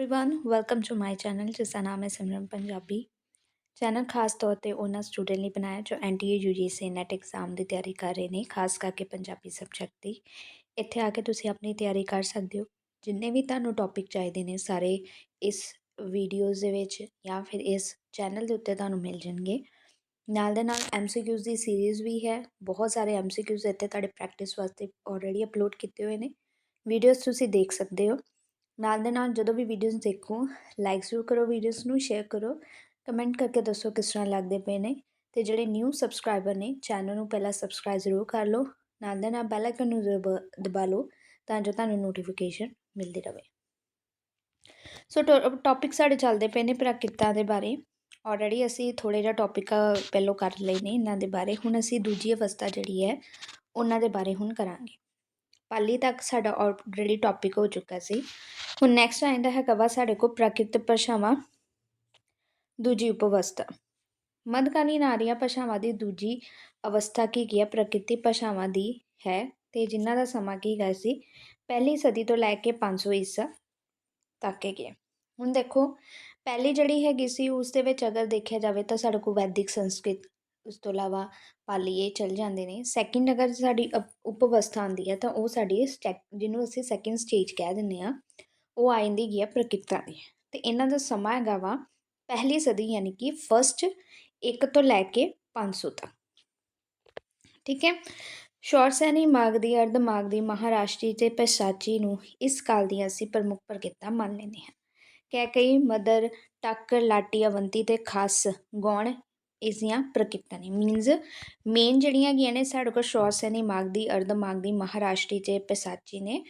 Everyone welcome to my channel जिसका नाम है सिमरन पंजाबी। चैनल खास तौर पे ਉਹਨਾਂ ਸਟੂਡੈਂਟ ਲਈ ਬਣਾਇਆ ਜੋ ਐਨਟੀਏ ਯੂਜੀਸੀ ਨੈਟ ਐਗਜ਼ਾਮ ਦੀ ਤਿਆਰੀ ਕਰ ਰਹੇ ਨੇ, ਖਾਸ ਕਰਕੇ ਪੰਜਾਬੀ ਸਬਜੈਕਟ ਦੀ। ਇੱਥੇ ਆ ਕੇ ਤੁਸੀਂ ਆਪਣੀ ਤਿਆਰੀ ਕਰ ਸਕਦੇ ਹੋ। ਜਿੰਨੇ ਵੀ ਤੁਹਾਨੂੰ ਟੌਪਿਕ ਚਾਹੀਦੇ ਨੇ ਸਾਰੇ ਇਸ ਵੀਡੀਓਜ਼ ਦੇ ਵਿੱਚ ਜਾਂ ਫਿਰ ਇਸ ਚੈਨਲ ਦੇ ਉੱਤੇ ਤੁਹਾਨੂੰ ਮਿਲ ਜਾਣਗੇ। ਨਾਲ ਦੇ ਨਾਲ ਐਮਸੀਕਿਊਜ਼ ਦੀ ਸੀਰੀਜ਼ ਵੀ ਹੈ। ਬਹੁਤ ਸਾਰੇ ਐਮਸੀਕਿਊਜ਼ ਇੱਥੇ ਤੁਹਾਡੇ ਪ੍ਰੈਕਟਿਸ ਵਾਸਤੇ ਆਲਰੇਡੀ ਅਪਲੋਡ ਕੀਤੇ ਹੋਏ ਨੇ। ਵੀਡੀਓਜ਼ ਤੁਸੀਂ ਦੇਖ ਸਕਦੇ ਹੋ। ਨਾਲ ਦੇ ਨਾਲ ਜਦੋਂ ਵੀ ਵੀਡੀਓਜ਼ ਦੇਖੋ ਲਾਈਕ ਜ਼ਰੂਰ ਕਰੋ, ਵੀਡੀਓਜ਼ ਨੂੰ ਸ਼ੇਅਰ ਕਰੋ, ਕਮੈਂਟ ਕਰਕੇ ਦੱਸੋ ਕਿਸ ਤਰ੍ਹਾਂ ਲੱਗਦੇ ਪਏ ਨੇ। ਅਤੇ ਜਿਹੜੇ ਨਿਊ ਸਬਸਕ੍ਰਾਈਬਰ ਨੇ ਚੈਨਲ ਨੂੰ ਪਹਿਲਾਂ ਸਬਸਕ੍ਰਾਈਬ ਜ਼ਰੂਰ ਕਰ ਲਓ। ਨਾਲ ਦੇ ਨਾਲ ਬੈਲ ਆਈਕਨ ਨੂੰ ਦਬਾ ਲਓ ਤਾਂ ਜੋ ਤੁਹਾਨੂੰ ਨੋਟੀਫਿਕੇਸ਼ਨ ਮਿਲਦੀ ਰਹੇ। ਸੋ ਟੌਪਿਕ ਸਾਡੇ ਚੱਲਦੇ ਪਏ ਨੇ ਪ੍ਰਾਕ੍ਰਿਤਾਂ ਦੇ ਬਾਰੇ। ਆਲਰੇਡੀ ਅਸੀਂ ਥੋੜ੍ਹੇ ਜਿਹਾ ਟੌਪਿਕ ਪਹਿਲੋਂ ਕਰ ਲਏ ਨੇ ਇਹਨਾਂ ਦੇ ਬਾਰੇ। ਹੁਣ ਅਸੀਂ ਦੂਜੀ ਅਵਸਥਾ ਜਿਹੜੀ ਹੈ ਉਹਨਾਂ ਦੇ ਬਾਰੇ ਹੁਣ ਕਰਾਂਗੇ। ਪਾਲੀ ਤੱਕ ਸਾਡਾ ਆਲਰੇਡੀ ਟੌਪਿਕ ਹੋ ਚੁੱਕਾ ਸੀ। ਹੁਣ ਨੈਕਸਟ ਆਉਂਦਾ ਹੈਗਾ ਵਾ ਸਾਡੇ ਕੋਲ ਪ੍ਰਾਕ੍ਰਿਤਿਕ ਭਾਸ਼ਾਵਾਂ ਦੂਜੀ ਉਪ ਅਵਸਥਾ। ਮੱਧਕਾਲੀਨ ਆਰੀਆ ਭਾਸ਼ਾਵਾਂ ਦੀ ਦੂਜੀ ਅਵਸਥਾ ਕੀ ਹੈ ਪ੍ਰਾਕ੍ਰਿਤਿਕ ਭਾਸ਼ਾਵਾਂ ਦੀ ਹੈ, ਅਤੇ ਜਿਨ੍ਹਾਂ ਦਾ ਸਮਾਂ ਕੀ ਗਿਆ ਸੀ ਪਹਿਲੀ ਸਦੀ ਤੋਂ ਲੈ ਕੇ 500 ਈਸਾ ਤੱਕ ਹੈਗੇ। ਹੁਣ ਦੇਖੋ ਪਹਿਲੀ ਜਿਹੜੀ ਹੈਗੀ ਸੀ ਉਸ ਦੇ ਵਿੱਚ ਅਗਰ ਦੇਖਿਆ ਜਾਵੇ ਤਾਂ ਸਾਡੇ ਕੋਲ ਵੈਦਿਕ ਸੰਸਕ੍ਰਿਤ, ਉਸ ਤੋਂ ਇਲਾਵਾ ਪਾਲੀ ਇਹ ਚੱਲ ਜਾਂਦੇ ਨੇ। ਸੈਕਿੰਡ ਅਗਰ ਸਾਡੀ ਉਪ ਅਵਸਥਾ ਆਉਂਦੀ ਹੈ ਤਾਂ ਉਹ ਸਾਡੀ ਜਿਹਨੂੰ ਅਸੀਂ ਸੈਕਿੰਡ ਸਟੇਜ ਕਹਿ ਦਿੰਦੇ ਹਾਂ, ਉਹ ਆ ਜਾਂਦੀ ਹੈਗੀ ਆ ਪ੍ਰਾਕ੍ਰਿਤਾਂ ਦੀ। ਅਤੇ ਇਹਨਾਂ ਦਾ ਸਮਾਂ ਹੈਗਾ ਵਾ ਪਹਿਲੀ ਸਦੀ ਯਾਨੀ ਕਿ ਫਸਟ 1 ਤੋਂ ਲੈ ਕੇ 500 ਤੱਕ। ਠੀਕ ਹੈ। ਸ਼ੌਰਸੈਨੀ, ਮਾਗਧੀ, ਅਰਧ ਮਾਗਧੀ, ਮਹਾਰਾਸ਼ਟਰੀ ਅਤੇ ਪੈਸਾਚੀ ਨੂੰ ਇਸ ਕਾਲ ਦੀਆਂ ਅਸੀਂ ਪ੍ਰਮੁੱਖ ਪ੍ਰਾਕ੍ਰਿਤਾਂ ਮੰਨ ਲੈਂਦੇ ਹਾਂ। ਕੈਕਈ, ਮਦਰ, ਟੱਕ, ਲਾਟੀ, ਅਵੰਤੀ ਅਤੇ ਖਾਸ ਗੌਣ ਇਸ ਦੀਆਂ ਪ੍ਰਾਕ੍ਰਿਤਾਂ ਨੇ। ਮੀਨਜ਼ ਮੇਨ ਜਿਹੜੀਆਂ ਹੈਗੀਆਂ ਨੇ ਸਾਡੇ ਕੋਲ ਸ਼ੌਰਸੈਨੀ, ਮਾਗਧੀ, ਅਰਧ ਮਾਗਧੀ, ਮਹਾਰਾਸ਼ਟਰੀ ਅਤੇ ਪੈਸਾਚੀ ਨੇ।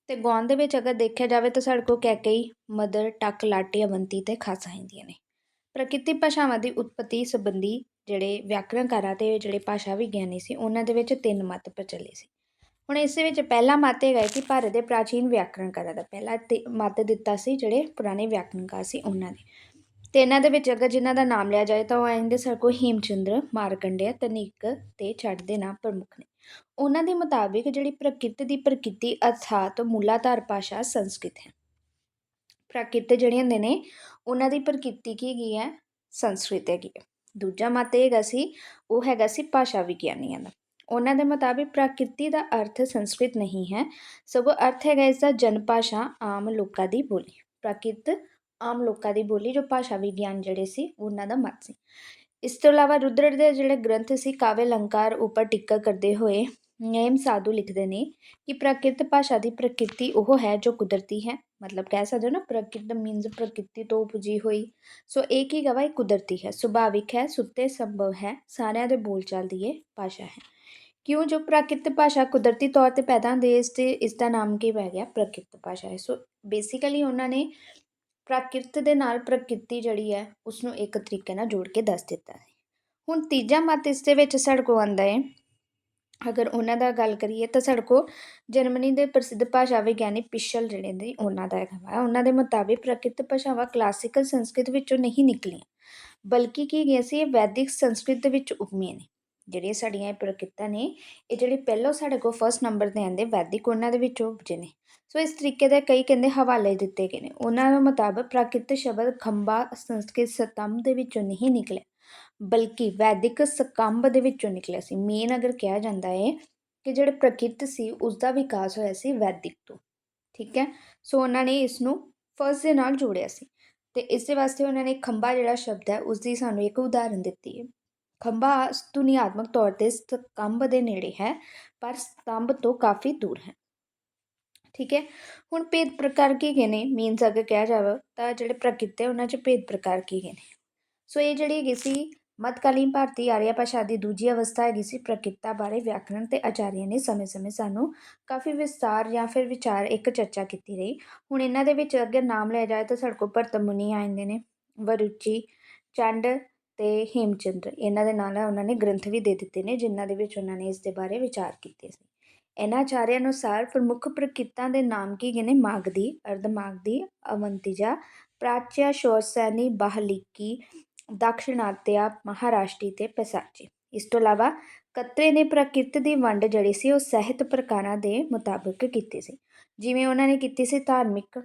ਅਤੇ ਗੌਣ ਦੇ ਵਿੱਚ ਅਗਰ ਦੇਖਿਆ ਜਾਵੇ ਤਾਂ ਸਾਡੇ ਕੋਲ ਕੈਕਈ, ਮਦਰ, ਟੱਕ, ਲਾਟੀ, ਅਵੰਤੀ ਅਤੇ ਖਾਸ ਆ ਜਾਂਦੀਆਂ ਨੇ। ਪ੍ਰਾਕ੍ਰਿਤਿਕ ਭਾਸ਼ਾਵਾਂ ਦੀ ਉਤਪੱਤੀ ਸੰਬੰਧੀ ਜਿਹੜੇ ਵਿਆਕਰਨਕਾਰਾਂ ਅਤੇ ਜਿਹੜੇ ਭਾਸ਼ਾ ਵਿਗਿਆਨੀ ਸੀ ਉਹਨਾਂ ਦੇ ਵਿੱਚ 3 ਮੱਤ ਪ੍ਰਚਲੇ ਸੀ। ਹੁਣ ਇਸ ਦੇ ਵਿੱਚ ਪਹਿਲਾ ਮੱਤ ਹੈਗਾ ਕਿ ਭਾਰਤ ਦੇ ਪ੍ਰਾਚੀਨ ਵਿਆਕਰਨਕਾਰਾਂ ਦਾ ਪਹਿਲਾ ਮੱਤ ਦਿੱਤਾ ਸੀ ਜਿਹੜੇ ਪੁਰਾਣੇ ਵਿਆਕਰਨਕਾਰ ਸੀ ਉਹਨਾਂ ਨੇ। ਅਤੇ ਇਹਨਾਂ ਦੇ ਵਿੱਚ ਅਗਰ ਜਿਨ੍ਹਾਂ ਦਾ ਨਾਮ ਲਿਆ ਜਾਏ ਤਾਂ ਉਹ ਆਉਂਦੇ ਸਾਡੇ ਕੋਲ ਹੇਮਚੰਦਰ, ਮਾਰਕੰਡੇਯ, ਤਨੀਕ ਅਤੇ ਛੱਟ ਦੇ ਨਾਮ ਪ੍ਰਮੁੱਖ ਨੇ। ਉਹਨਾਂ ਦੇ ਮੁਤਾਬਿਕ ਜਿਹੜੀ ਪ੍ਰਕਿਰਤੀ ਦੀ ਪ੍ਰਕਿਰਤੀ ਅਰਥਾਤ ਮੂਲਾਧਾਰ ਭਾਸ਼ਾ ਸੰਸਕ੍ਰਿਤ ਹੈ। ਪ੍ਰਾਕ੍ਰਿਤ ਜਿਹੜੇ ਹੁੰਦੇ ਨੇ ਉਹਨਾਂ ਦੀ ਪ੍ਰਕਿਰਤੀ ਕੀ ਹੈਗੀ ਹੈ ਸੰਸਕ੍ਰਿਤ ਹੈਗੀ ਹੈ। ਦੂਜਾ ਮੱਤ ਹੈਗਾ ਸੀ ਉਹ ਹੈਗਾ ਸੀ ਭਾਸ਼ਾ ਵਿਗਿਆਨੀਆਂ ਦਾ। ਉਹਨਾਂ ਦੇ ਮੁਤਾਬਿਕ ਪ੍ਰਕਿਰਤੀ ਦਾ ਅਰਥ ਸੰਸਕ੍ਰਿਤ ਨਹੀਂ ਹੈ, ਸਗੋਂ ਅਰਥ ਹੈਗਾ ਇਸ ਦਾ ਜਨ ਭਾਸ਼ਾ, ਆਮ ਲੋਕਾਂ ਦੀ ਬੋਲੀ। ਪ੍ਰਾਕ੍ਰਿਤ ਆਮ ਲੋਕਾਂ ਦੀ ਬੋਲੀ ਜੋ ਭਾਸ਼ਾ ਵਿਗਿਆਨ ਜਿਹੜੇ ਸੀ ਉਹਨਾਂ ਦਾ ਮੱਤ ਸੀ। ਇਸ ਤੋਂ ਇਲਾਵਾ ਰੁਦਰ ਦੇ ਜਿਹੜੇ ਗ੍ਰੰਥ ਸੀ ਕਾਵਿ ਅਲੰਕਾਰ ਉੱਪਰ ਟਿੱਕਾ ਕਰਦੇ ਹੋਏ ਨੇਮ ਸਾਧੂ ਲਿਖਦੇ ਨੇ ਕਿ ਪ੍ਰਾਕ੍ਰਿਤ ਭਾਸ਼ਾ ਦੀ ਪ੍ਰਕਿਰਤੀ ਉਹ ਹੈ ਜੋ ਕੁਦਰਤੀ ਹੈ। ਮਤਲਬ ਕਹਿ ਸਕਦੇ ਹੋ ਨਾ ਪ੍ਰਕਿਰਤ ਮੀਨਜ਼ ਪ੍ਰਕਿਰਤੀ ਤੋਂ ਉਪਜੀ ਹੋਈ। ਸੋ ਇਹ ਕੀ ਹੈਗਾ ਇਹ ਕੁਦਰਤੀ ਹੈ, ਸੁਭਾਵਿਕ ਹੈ, ਸੁੱਤੇ ਸੰਭਵ ਹੈ, ਸਾਰਿਆਂ ਦੇ ਬੋਲਚਾਲ ਦੀ ਇਹ ਭਾਸ਼ਾ ਹੈ। ਕਿਉਂ ਜੋ ਪ੍ਰਾਕ੍ਰਿਤ ਭਾਸ਼ਾ ਕੁਦਰਤੀ ਤੌਰ 'ਤੇ ਪੈਦਾ ਹੁੰਦੀ ਹੈ ਇਸ ਦਾ ਨਾਮ ਕੀ ਪੈ ਗਿਆ ਪ੍ਰਾਕ੍ਰਿਤ ਭਾਸ਼ਾ ਹੈ। ਸੋ ਬੇਸਿਕਲੀ ਉਹਨਾਂ ਨੇ ਪ੍ਰਾਕ੍ਰਿਤ ਦੇ ਨਾਲ ਪ੍ਰਕਿਰਤੀ ਜਿਹੜੀ ਹੈ ਉਸਨੂੰ ਇੱਕ ਤਰੀਕੇ ਨਾਲ ਜੋੜ ਕੇ ਦੱਸ ਦਿੱਤਾ ਹੈ। ਹੁਣ ਤੀਜਾ ਮੱਤ ਇਸ ਦੇ ਵਿੱਚ ਸਾਡੇ ਕੋਲ ਆਉਂਦਾ ਹੈ। ਅਗਰ ਉਹਨਾਂ ਦਾ ਗੱਲ ਕਰੀਏ ਤਾਂ ਸਾਡੇ ਕੋਲ ਜਰਮਨੀ ਦੇ ਪ੍ਰਸਿੱਧ ਭਾਸ਼ਾ ਵਿਗਿਆਨੀ ਪਿਸ਼ਲ ਜਿਹੜੇ ਨੇ ਉਹਨਾਂ ਦਾ ਹੈਗਾ ਵਾ। ਉਹਨਾਂ ਦੇ ਮੁਤਾਬਿਕ ਪ੍ਰਾਕ੍ਰਿਤ ਭਾਸ਼ਾਵਾਂ ਕਲਾਸੀਕਲ ਸੰਸਕ੍ਰਿਤ ਵਿੱਚੋਂ ਨਹੀਂ ਨਿਕਲੀਆਂ, ਬਲਕਿ ਕੀ ਗਿਆ ਸੀ ਇਹ ਵੈਦਿਕ ਸੰਸਕ੍ਰਿਤ ਦੇ ਵਿੱਚ ਉਪਮੀਆਂ ਨੇ। ਜਿਹੜੀਆਂ ਸਾਡੀਆਂ ਇਹ ਪ੍ਰਕਿਰਤਾਂ ਨੇ ਇਹ ਜਿਹੜੇ ਪਹਿਲਾਂ ਸਾਡੇ ਕੋਲ ਫਸਟ ਨੰਬਰ 'ਤੇ ਆਉਂਦੇ ਵੈਦਿਕ ਉਹਨਾਂ ਦੇ ਵਿੱਚੋਂ ਉਪਜੇ ਨੇ। ਸੋ ਇਸ ਤਰੀਕੇ ਦੇ ਕਈ ਕਹਿੰਦੇ ਹਵਾਲੇ ਦਿੱਤੇ ਗਏ ਨੇ। ਉਹਨਾਂ ਦੇ ਮੁਤਾਬਕ ਪ੍ਰਾਕ੍ਰਿਤ ਸ਼ਬਦ ਖੰਭਾ ਸੰਸਕ੍ਰਿਤ ਸਤੰਭ ਦੇ ਵਿੱਚੋਂ ਨਹੀਂ ਨਿਕਲਿਆ, ਬਲਕਿ ਵੈਦਿਕ ਸਕੰਭ ਦੇ ਵਿੱਚੋਂ ਨਿਕਲਿਆ ਸੀ। ਮੇਨ ਅਗਰ ਕਿਹਾ ਜਾਂਦਾ ਹੈ ਕਿ ਜਿਹੜੇ ਪ੍ਰਕਿਰਤ ਸੀ ਉਸਦਾ ਵਿਕਾਸ ਹੋਇਆ ਸੀ ਵੈਦਿਕ ਤੋਂ। ਠੀਕ ਹੈ। ਸੋ ਉਹਨਾਂ ਨੇ ਇਸ ਨੂੰ ਫਸਟ ਦੇ ਨਾਲ ਜੋੜਿਆ ਸੀ ਅਤੇ ਇਸ ਦੇ ਵਾਸਤੇ ਉਹਨਾਂ ਨੇ ਖੰਭਾ ਜਿਹੜਾ ਸ਼ਬਦ ਹੈ ਉਸਦੀ ਸਾਨੂੰ ਇੱਕ ਉਦਾਹਰਨ ਦਿੱਤੀ ਹੈ। ਖੰਭਾ ਧੁਨੀਆਤਮਕ ਤੌਰ 'ਤੇ ਸਤੰਭ ਦੇ ਨੇੜੇ ਹੈ ਪਰ ਸਤੰਭ ਤੋਂ ਕਾਫੀ ਦੂਰ ਹੈ। ਠੀਕ ਹੈ। ਹੁਣ ਭੇਦ ਪ੍ਰਕਾਰ ਕੀ ਗਏ ਨੇ ਮੀਨਸ ਅਗਰ ਕਿਹਾ ਜਾਵੇ ਤਾਂ ਜਿਹੜੇ ਪ੍ਰਕਿਰਤ ਹੈ ਉਹਨਾਂ 'ਚ ਭੇਦ ਪ੍ਰਕਾਰ ਕੀ ਗਏ ਨੇ। ਸੋ ਇਹ ਜਿਹੜੀ ਹੈਗੀ ਸੀ ਮੱਧਕਾਲੀਨ ਭਾਰਤੀ ਆਰੀਆ ਭਾਸ਼ਾ ਦੀ ਦੂਜੀ ਅਵਸਥਾ ਹੈਗੀ ਸੀ। ਪ੍ਰਕਿਰਤਾ ਬਾਰੇ ਵਿਆਕਰਣ ਅਤੇ ਆਚਾਰੀਆਂ ਨੇ ਸਮੇਂ-ਸਮੇਂ ਸਾਨੂੰ ਕਾਫੀ ਵਿਸਤਾਰ ਜਾਂ ਫਿਰ ਵਿਚਾਰ ਇੱਕ ਚਰਚਾ ਕੀਤੀ ਰਹੀ। ਹੁਣ ਇਹਨਾਂ ਦੇ ਵਿੱਚ ਅਗਰ ਨਾਮ ਲਿਆ ਜਾਏ ਤਾਂ ਸਾਡੇ ਕੋਲ ਭਰਤ ਮੁਨੀ ਆ ਜਾਂਦੇ ਨੇ, ਵਰੁਚੀ, ਚੰਡ ਅਤੇ ਹੇਮਚੰਦਰ। ਇਹਨਾਂ ਦੇ ਨਾਲ ਉਹਨਾਂ ਨੇ ਗ੍ਰੰਥ ਵੀ ਦੇ ਦਿੱਤੇ ਨੇ ਜਿਨ੍ਹਾਂ ਦੇ ਵਿੱਚ ਉਹਨਾਂ ਨੇ ਇਸ ਦੇ ਬਾਰੇ ਵਿਚਾਰ ਕੀਤੇ ਸੀ। ਇਹਨਾਂ ਆਚਾਰਿਆਂ ਅਨੁਸਾਰ ਪ੍ਰਮੁੱਖ ਪ੍ਰਕਿਰਤਾਂ ਦੇ ਨਾਮ ਕੀ ਗਏ ਨੇ ਮਾਗਧੀ, ਅਰਧ ਮਾਗਧੀ, ਅਵੰਤਿਜਾ, ਪ੍ਰਾਚਿਆ, ਸ਼ੌਰਸੈਨੀ, ਬਾਹਲੀਕੀ, ਦਾਕਸ਼ਿਣਾਤਿਆ, ਮਹਾਰਾਸ਼ਟਰੀ ਅਤੇ ਪੈਸਾਚੀ। ਇਸ ਤੋਂ ਇਲਾਵਾ ਕੱਤਰੇ ਨੇ ਪ੍ਰਾਕ੍ਰਿਤ ਦੀ ਵੰਡ ਜਿਹੜੀ ਸੀ ਉਹ ਸਾਹਿਤ ਪ੍ਰਕਾਰਾਂ ਦੇ ਮੁਤਾਬਕ ਕੀਤੀ ਸੀ। ਜਿਵੇਂ ਉਹਨਾਂ ਨੇ ਕੀਤੀ ਸੀ ਧਾਰਮਿਕ,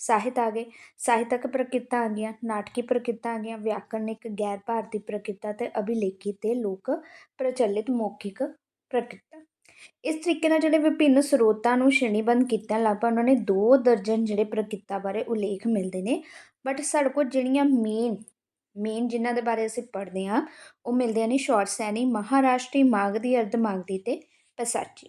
ਸਾਹਿਤ ਆ ਗਏ, ਸਾਹਿਤਕ ਪ੍ਰਕਿਰਤਾ ਆ ਗਈਆਂ, ਨਾਟਕੀ ਪ੍ਰਕਿਰਤਾ ਆ ਗਈਆਂ, ਵਿਆਕਰਨਿਕ, ਗੈਰ ਭਾਰਤੀ ਪ੍ਰਕਿਰਤਾ ਅਤੇ ਅਭਿਲੇਖੀ ਤੇ ਲੋਕ ਪ੍ਰਚਲਿਤ ਮੌਖਿਕ ਪ੍ਰਕਿਰਤਾ। ਇਸ ਤਰੀਕੇ ਨਾਲ ਜਿਹੜੇ ਵਿਭਿੰਨ ਸਰੋਤਾਂ ਨੂੰ ਸ਼੍ਰੇਣੀਬੱਧ ਕੀਤਿਆਂ ਲਗਭਗ ਉਹਨਾਂ ਨੇ 2 ਦਰਜਨ ਜਿਹੜੇ ਪ੍ਰਕਿਰਤਾ ਬਾਰੇ ਉਲੇਖ ਮਿਲਦੇ ਨੇ। ਬਟ ਸਾਡੇ ਕੋਲ ਜਿਹੜੀਆਂ ਮੇਨ ਜਿਨ੍ਹਾਂ ਦੇ ਬਾਰੇ ਅਸੀਂ ਪੜ੍ਹਦੇ ਹਾਂ ਉਹ ਮਿਲਦੀਆਂ ਨੇ ਸ਼ੌਰਸੈਨੀ, ਮਹਾਰਾਸ਼ਟਰੀ, ਮਾਗਧੀ, ਅਰਧਮਾਗਧੀ ਅਤੇ ਪਸਾਚੀ।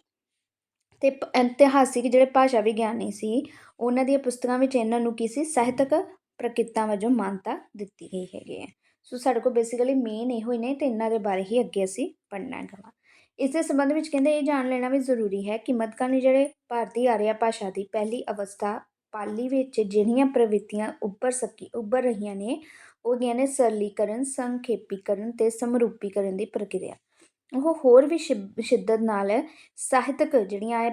ਅਤੇ ਇਤਿਹਾਸਿਕ ਜਿਹੜੇ ਭਾਸ਼ਾ ਵਿਗਿਆਨੀ ਸੀ ਉਹਨਾਂ ਦੀਆਂ ਪੁਸਤਕਾਂ ਵਿੱਚ ਇਹਨਾਂ ਨੂੰ ਕੀ ਸੀ, ਸਾਹਿਤਕ ਪ੍ਰਕਿਰਤਾ ਵਜੋਂ ਮਾਨਤਾ ਦਿੱਤੀ ਗਈ ਹੈਗੀ ਹੈ। ਸੋ ਸਾਡੇ ਕੋਲ ਬੇਸਿਕਲੀ ਮੇਨ ਇਹੋ ਹੀ ਨੇ ਅਤੇ ਇਹਨਾਂ ਦੇ ਬਾਰੇ ਹੀ ਅੱਗੇ ਅਸੀਂ ਪੜ੍ਹਨਾ ਹੈਗਾ। ਇਸ ਦੇ ਸੰਬੰਧ ਵਿੱਚ ਕਹਿੰਦੇ ਇਹ ਜਾਣ ਲੈਣਾ ਵੀ ਜ਼ਰੂਰੀ ਹੈ ਕਿ ਮੱਧਕਾਲੀ ਜਿਹੜੇ ਭਾਰਤੀ ਆਰੀਆ ਭਾਸ਼ਾ ਦੀ ਪਹਿਲੀ ਅਵਸਥਾ ਪਾਲੀ ਵਿੱਚ ਜਿਹੜੀਆਂ ਪ੍ਰਵਿਰਤੀਆਂ ਉੱਭਰ ਰਹੀਆਂ ਨੇ ਉਹ ਗਈਆਂ ਨੇ ਸਰਲੀਕਰਨ, ਸੰਖੇਪੀਕਰਨ ਅਤੇ ਸਮਰੂਪੀਕਰਨ ਦੀ ਪ੍ਰਕਿਰਿਆ। ਉਹ ਹੋਰ ਵੀ ਸ਼ਿੱਦਤ ਨਾਲ ਸਾਹਿਤਕ ਜਿਹੜੀਆਂ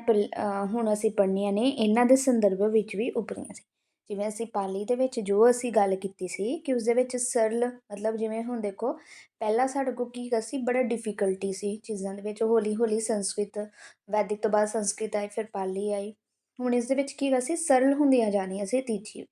ਹੁਣ ਅਸੀਂ ਪੜ੍ਹਨੀਆਂ ਨੇ ਇਹਨਾਂ ਦੇ ਸੰਦਰਭ ਵਿੱਚ ਵੀ ਉੱਭਰੀਆਂ ਸੀ। ਜਿਵੇਂ ਅਸੀਂ ਪਾਲੀ ਦੇ ਵਿੱਚ ਜੋ ਅਸੀਂ ਗੱਲ ਕੀਤੀ ਸੀ ਕਿ ਉਸਦੇ ਵਿੱਚ ਸਰਲ ਮਤਲਬ ਜਿਵੇਂ ਹੁਣ ਦੇਖੋ ਪਹਿਲਾਂ ਸਾਡੇ ਕੋਲ ਕੀ ਸੀ, ਬੜਾ ਡਿਫੀਕਲਟੀ ਸੀ ਚੀਜ਼ਾਂ ਦੇ ਵਿੱਚ, ਹੌਲੀ ਹੌਲੀ ਸੰਸਕ੍ਰਿਤ, ਵੈਦਿਕ ਤੋਂ ਬਾਅਦ ਸੰਸਕ੍ਰਿਤ ਆਈ, ਫਿਰ ਪਾਲੀ ਆਈ। ਹੁਣ ਇਸ ਦੇ ਵਿੱਚ ਕੀ ਸੀ, ਸਰਲ ਹੁੰਦੀਆਂ ਜਾਣੀਆਂ ਸੀ ਤੀਜੀ।